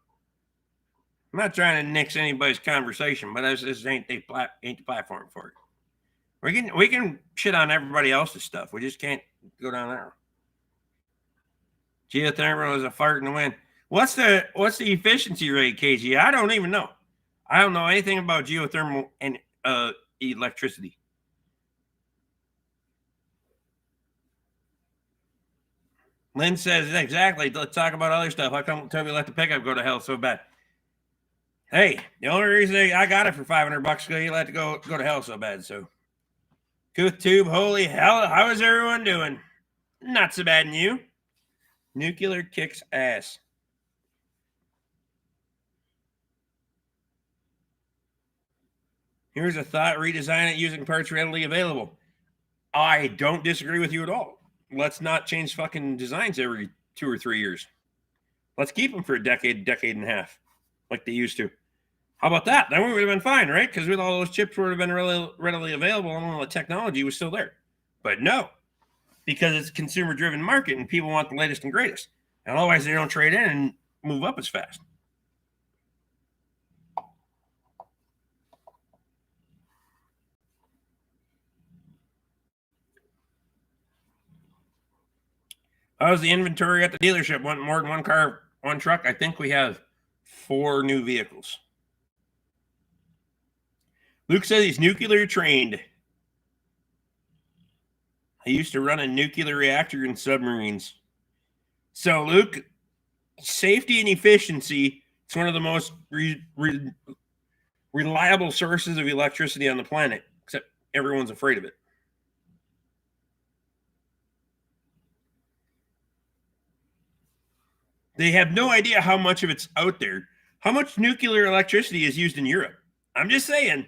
I'm not trying to nix anybody's conversation, but this ain't the platform for it. We can shit on everybody else's stuff. We just can't go down there. Geothermal is a fart in the wind. What's the efficiency rate, KG? I don't even know. I don't know anything about geothermal and electricity. Lynn says, exactly. Let's talk about other stuff. How come Toby let the pickup go to hell so bad? Hey, the only reason I got it for $500 because you let it go to hell so bad. So, Tooth Tube, holy hell, how is everyone doing? Not so bad in you. Nuclear kicks ass. Here's a thought: redesign it using parts readily available. I don't disagree with you at all. Let's not change fucking designs every 2 or 3 years. Let's keep them for a decade and a half, like they used to. How about that? Then we would have been fine, right? Because with all those chips would have been readily available and all the technology was still there. But no, because it's a consumer-driven market and people want the latest and greatest. And otherwise they don't trade in and move up as fast. How's the inventory at the dealership? Want more than one car, one truck? I think we have 4 new vehicles. Luke says he's nuclear trained. I used to run a nuclear reactor in submarines. So, Luke, safety and efficiency is one of the most reliable sources of electricity on the planet, except everyone's afraid of it. They have no idea how much of it's out there. How much nuclear electricity is used in Europe? I'm just saying.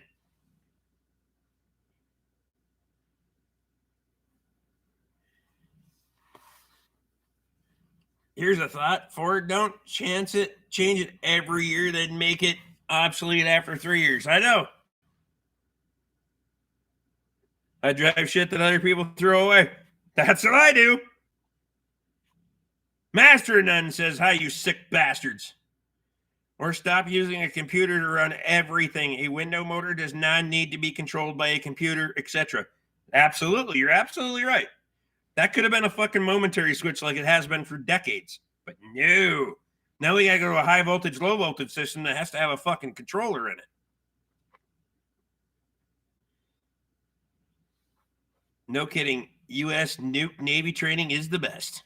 Here's a thought. Ford, don't change it every year, then make it obsolete after 3 years. I know. I drive shit that other people throw away. That's what I do. Master Nun says, hi, you sick bastards. Or stop using a computer to run everything. A window motor does not need to be controlled by a computer, etc. Absolutely. You're absolutely right. That could have been a fucking momentary switch like it has been for decades. But no. Now we got to go to a high voltage, low voltage system that has to have a fucking controller in it. No kidding. U.S. Navy training is the best.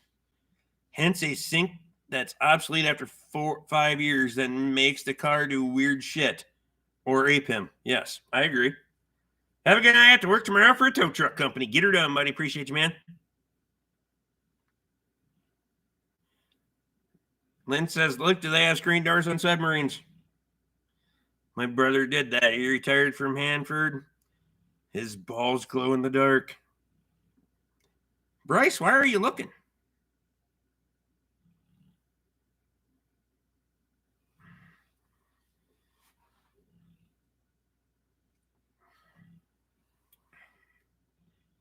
Hence a sync that's obsolete after 5 years that makes the car do weird shit or ape him. Yes, I agree. Have a good night. I have to work tomorrow for a tow truck company. Get her done, buddy. Appreciate you, man. Lynn says, look, do they have screen doors on submarines? My brother did that. He retired from Hanford. His balls glow in the dark. Bryce, why are you looking?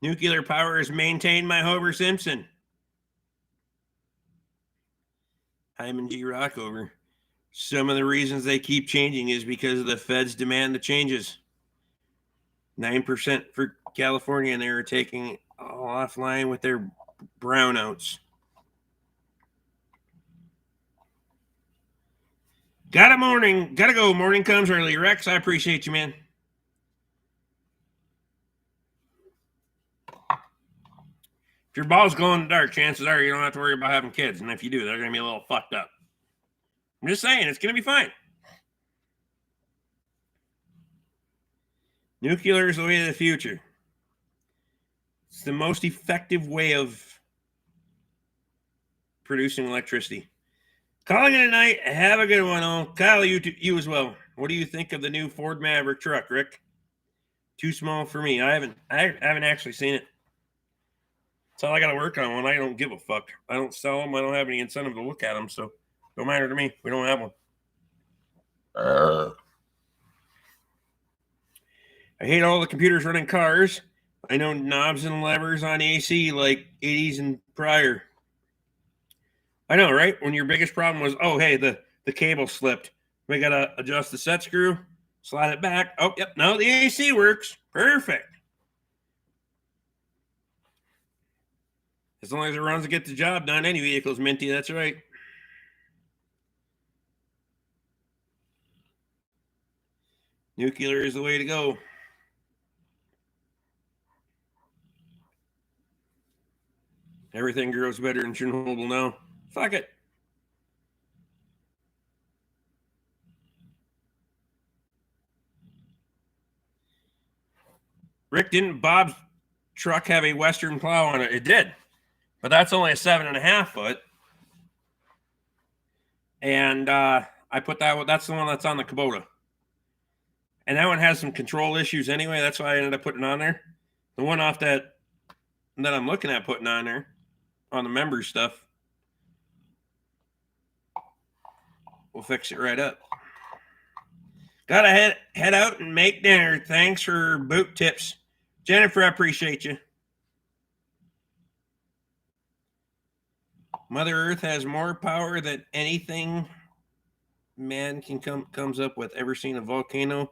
Nuclear power is maintained by Homer Simpson. Hyman G. Rockover. Some of the reasons they keep changing is because of the feds demand the changes. 9% for California, and they were taking all offline with their brownouts. Gotta go. Morning comes early. Rex, I appreciate you, man. If your balls glow in the dark, chances are you don't have to worry about having kids. And if you do, they're going to be a little fucked up. I'm just saying, it's going to be fine. Nuclear is the way of the future. It's the most effective way of producing electricity. Calling it a night. Have a good one, all. Kyle, you as well. What do you think of the new Ford Maverick truck, Rick? Too small for me. I haven't actually seen it. That's all I got to work on when I don't give a fuck. I don't sell them. I don't have any incentive to look at them, so don't matter to me. We don't have one. I hate all the computers running cars. I know knobs and levers on AC like 80s and prior. I know, right? When your biggest problem was, oh, hey, the cable slipped. We got to adjust the set screw, slide it back. Oh, yep, now the AC works. Perfect. As long as it runs to get the job done, any vehicle's minty, that's right. Nuclear is the way to go. Everything grows better in Chernobyl now. Fuck it. Rick, didn't Bob's truck have a Western plow on it? It did. But that's only a 7.5 foot. And I put that's the one that's on the Kubota. And that one has some control issues anyway. That's why I ended up putting it on there. The one off that I'm looking at putting on there on the members stuff, we'll fix it right up. Gotta head out and make dinner. Thanks for boot tips. Jennifer, I appreciate you. Mother Earth has more power than anything man comes up with. Ever seen a volcano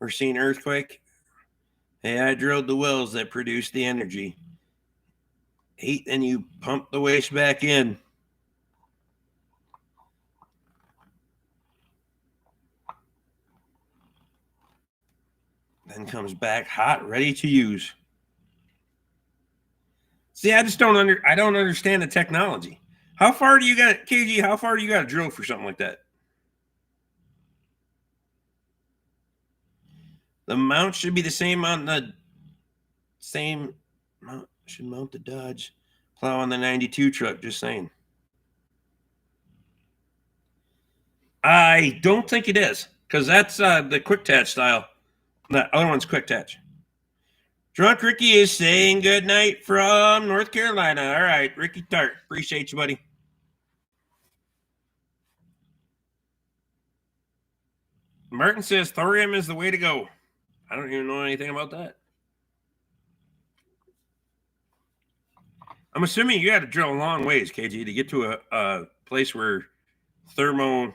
or seen earthquake? Hey, I drilled the wells that produce the energy. Heat, and you pump the waste back in. Then comes back hot, ready to use. See, I don't understand the technology. How far do you got, KG? How far do you got to drill for something like that? The mount should be the same on the same mount. Should mount the Dodge plow on the 92 truck. Just saying. I don't think it is, because that's the quick attach style. The other one's quick attach. Drunk Ricky is saying good night from North Carolina. All right, Ricky Tart. Appreciate you, buddy. Martin says thorium is the way to go. I don't even know anything about that. I'm assuming you got to drill a long ways, KG, to get to a place where thermal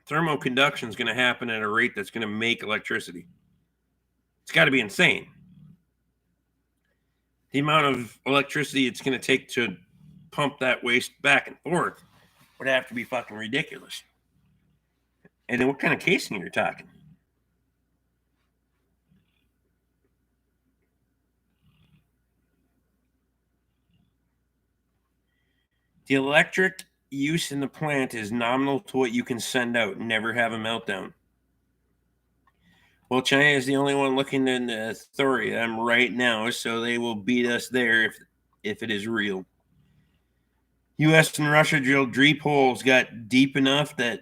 thermoconduction is going to happen at a rate that's going to make electricity. It's got to be insane. The amount of electricity it's going to take to pump that waste back and forth would have to be fucking ridiculous. And then what kind of casing you're talking? The electric use in the plant is nominal to what you can send out. Never have a meltdown. Well, China is the only one looking in the thorium right now, so they will beat us there if it is real. U.S. and Russia drilled deep holes, got deep enough that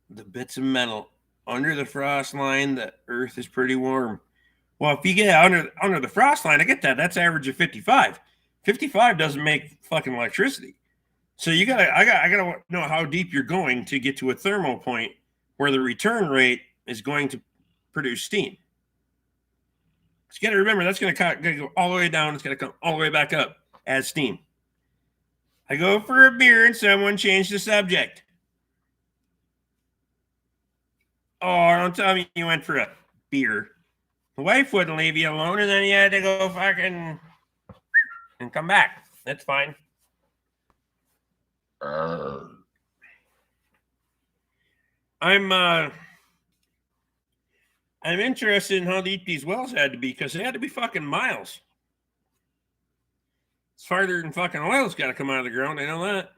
the bits of metal under the frost line, the earth is pretty warm. Well, if you get under the frost line, I get that. That's average of 55. 55 doesn't make fucking electricity. So I gotta know how deep you're going to get to a thermal point where the return rate is going to produce steam. So you got to remember that's going to go all the way down. It's going to come all the way back up as steam. I go for a beer and someone changed the subject. Oh, don't tell me you went for a beer. The wife wouldn't leave you alone, and then you had to go fucking and come back. That's fine. I'm interested in how deep these wells had to be because they had to be fucking miles. It's farther than fucking oil's got to come out of the ground. I know that.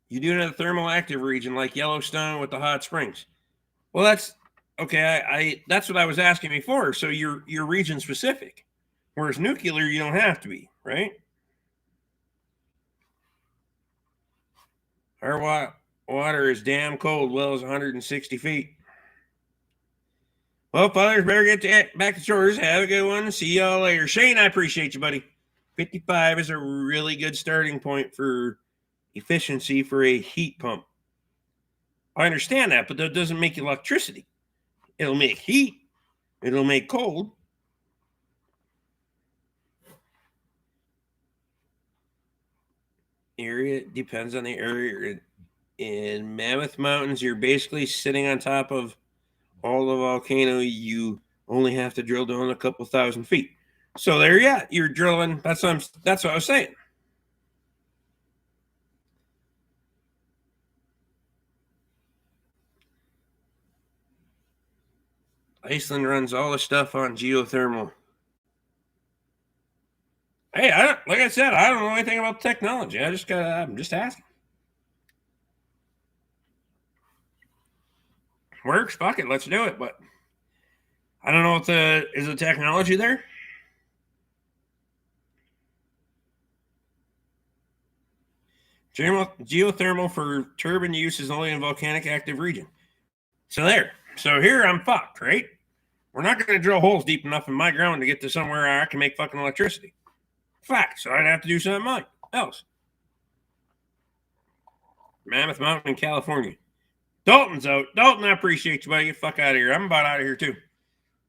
You do it in a thermal active region like Yellowstone with the hot springs. Well, that's okay. That's what I was asking before. So you're region specific, whereas nuclear you don't have to be, right? Our water is damn cold. Well, it's 160 feet. Well, fathers, better get back to chores. Have a good one. See y'all later. Shane, I appreciate you, buddy. 55 is a really good starting point for efficiency for a heat pump. I understand that, but that doesn't make electricity. It'll make heat. It'll make cold. Area depends on the area. In Mammoth Mountains, you're basically sitting on top of all the volcano. You only have to drill down a couple thousand feet. So there, yeah, you're drilling. That's what I was saying. Iceland runs all the stuff on geothermal. Hey, like I said, I don't know anything about technology. I'm just asking. Works, fuck it, let's do it. But I don't know is the technology there? Geothermal for turbine use is only in volcanic active region. So here I'm fucked, right? We're not going to drill holes deep enough in my ground to get to somewhere I can make fucking electricity. Fact. So I'd have to do something else. Mammoth Mountain in California. Dalton's out. Dalton, I appreciate you, buddy. Get the fuck out of here. I'm about out of here, too.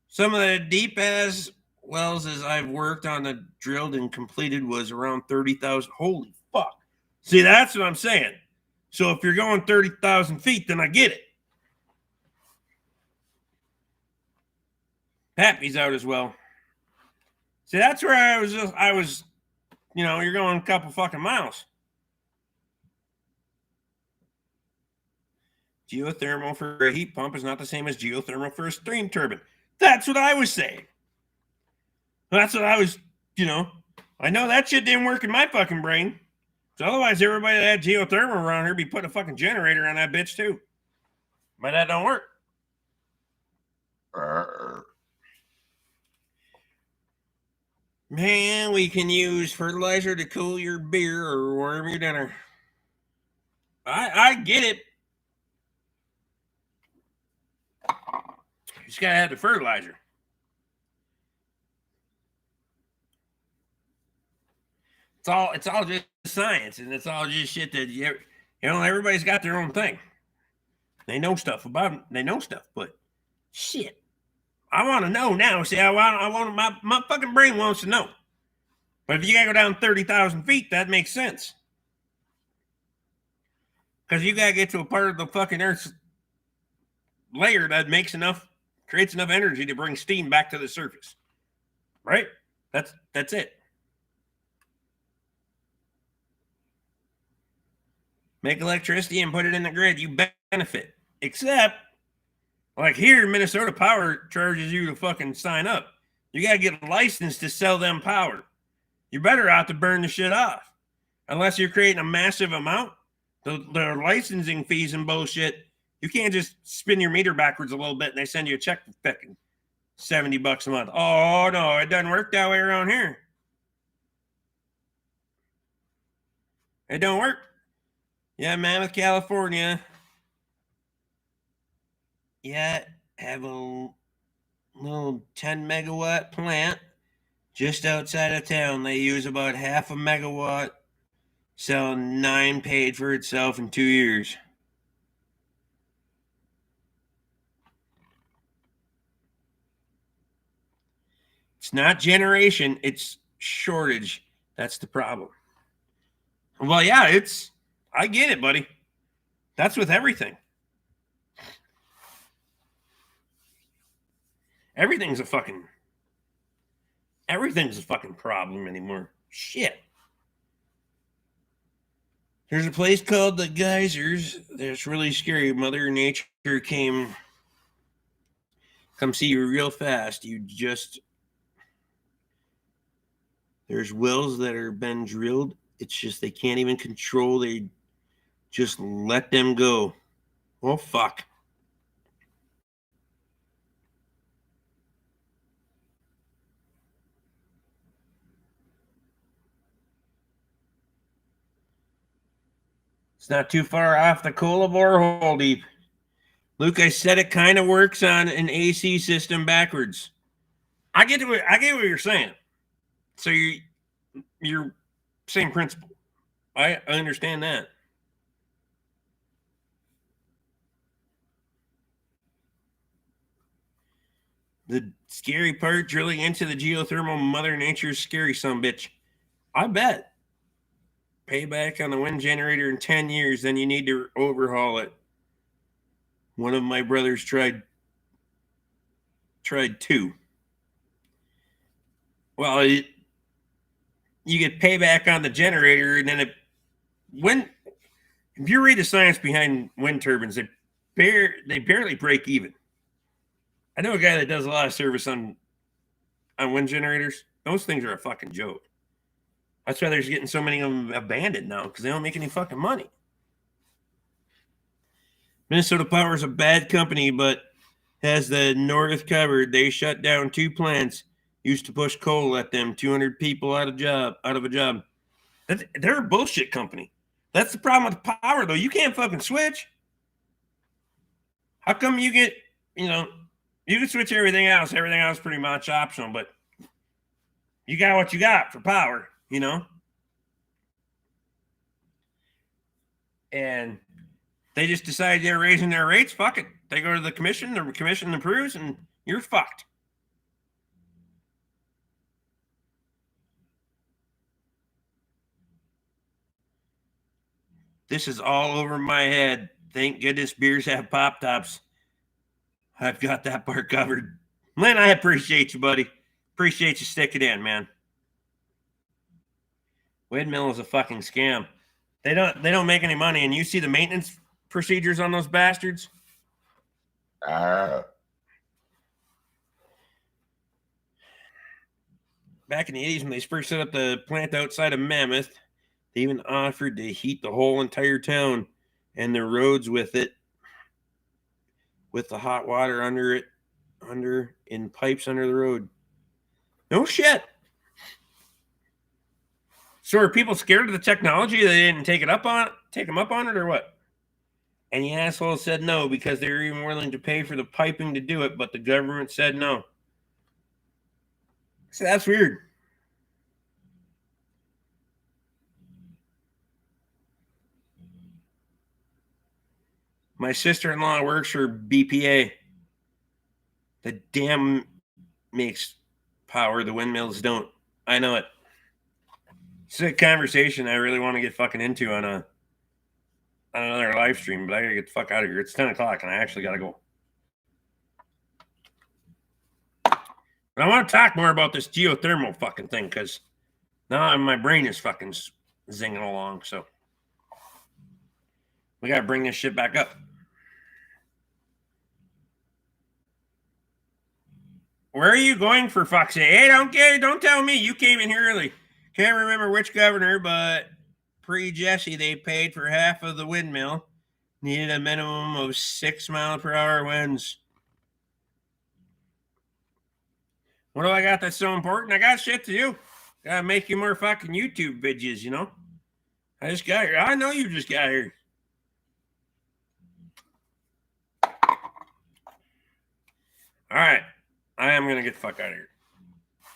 Some of the deep as wells as I've worked on the drilled and completed was around 30,000. Holy fuck. See, that's what I'm saying. So if you're going 30,000 feet, then I get it. Pappy's out as well. See, that's where I was, you're going a couple fucking miles. Geothermal for a heat pump is not the same as geothermal for a steam turbine. That's what I was saying. That's what I was, I know that shit didn't work in my fucking brain. So otherwise, everybody that had geothermal around here be putting a fucking generator on that bitch too. But that don't work. Man, we can use fertilizer to cool your beer or warm your dinner. I get it. You just gotta have the fertilizer. It's all just science, and it's all just shit that everybody's got their own thing. They know stuff but shit. I want to know now. See, I want my fucking brain wants to know. But if you gotta go down 30,000 feet, that makes sense. Because you gotta get to a part of the fucking Earth's layer that creates enough energy to bring steam back to the surface. Right? That's it. Make electricity and put it in the grid. You benefit. Except, like here, Minnesota Power charges you to fucking sign up. You got to get a license to sell them power. You're better out to burn the shit off. Unless you're creating a massive amount. The licensing fees and bullshit, you can't just spin your meter backwards a little bit and they send you a check for fucking $70 a month. Oh, no, it doesn't work that way around here. It don't work. Yeah, Mammoth, California. Yeah, have a little 10 megawatt plant just outside of town. They use about half a megawatt. Sell 9 paid for itself in 2 years. It's not generation, it's shortage. That's the problem. Well, yeah, I get it, buddy. That's with everything. Everything's a fucking problem anymore. Shit. There's a place called the Geysers that's really scary. Mother Nature come see you real fast. There's wells that are been drilled. It's just they can't even control. They just let them go. Oh, fuck. It's not too far off the Cola borehole deep. Luke, I said it kind of works on an AC system backwards. I get what you're saying. So you're same principle. I understand that. The scary part, drilling into the geothermal, Mother Nature's scary sumbitch. I bet. Payback on the wind generator in 10 years, then you need to overhaul it. One of my brothers tried 2. Well, you get payback on the generator, and then if you read the science behind wind turbines, they barely break even. I know a guy that does a lot of service on wind generators. Those things are a fucking joke. That's why there's getting so many of them abandoned now, because they don't make any fucking money. Minnesota Power is a bad company, but has the North covered. They shut down 2 plants. Used to push coal at them. 200 people out of a job. They're a bullshit company. That's the problem with power, though. You can't fucking switch. How come you get, you can switch everything else. Everything else is pretty much optional, but you got what you got for power, And they just decide they're raising their rates. Fuck it. They go to the commission approves, and you're fucked. This is all over my head. Thank goodness beers have pop tops. I've got that part covered. Lynn, I appreciate you, buddy. Appreciate you sticking in, man. Windmill is a fucking scam. They don't make any money, and you see the maintenance procedures on those bastards. Back in the 80s, when they first set up the plant outside of Mammoth, they even offered to heat the whole entire town and the roads with it, with the hot water in pipes under the road. No shit. So are people scared of the technology? They didn't take them up on it, or what? And the asshole said no, because they were even willing to pay for the piping to do it, but the government said no. So that's weird. My sister-in-law works for BPA. The dam makes power, the windmills don't. I know it. It's a conversation I really want to get fucking into on on another live stream, but I gotta get the fuck out of here. It's 10 o'clock and I actually gotta go. But I want to talk more about this geothermal fucking thing because now my brain is fucking zinging along. So we gotta bring this shit back up. Where are you going for fuck's sake? Hey, don't tell me you came in here early. Can't remember which governor, but pre-Jesse they paid for half of the windmill. Needed a minimum of 6 mile/hour winds. What do I got that's so important? I got shit to do. Gotta make you more fucking YouTube videos, you know? I just got here. I know you just got here. All right. I am gonna get the fuck out of here.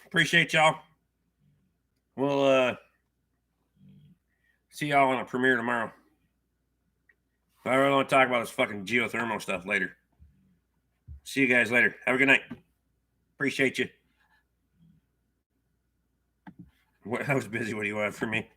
Appreciate y'all. We'll see y'all on a premiere tomorrow. I really want to talk about this fucking geothermal stuff later. See you guys later. Have a good night. Appreciate you. I was busy. What do you want from me?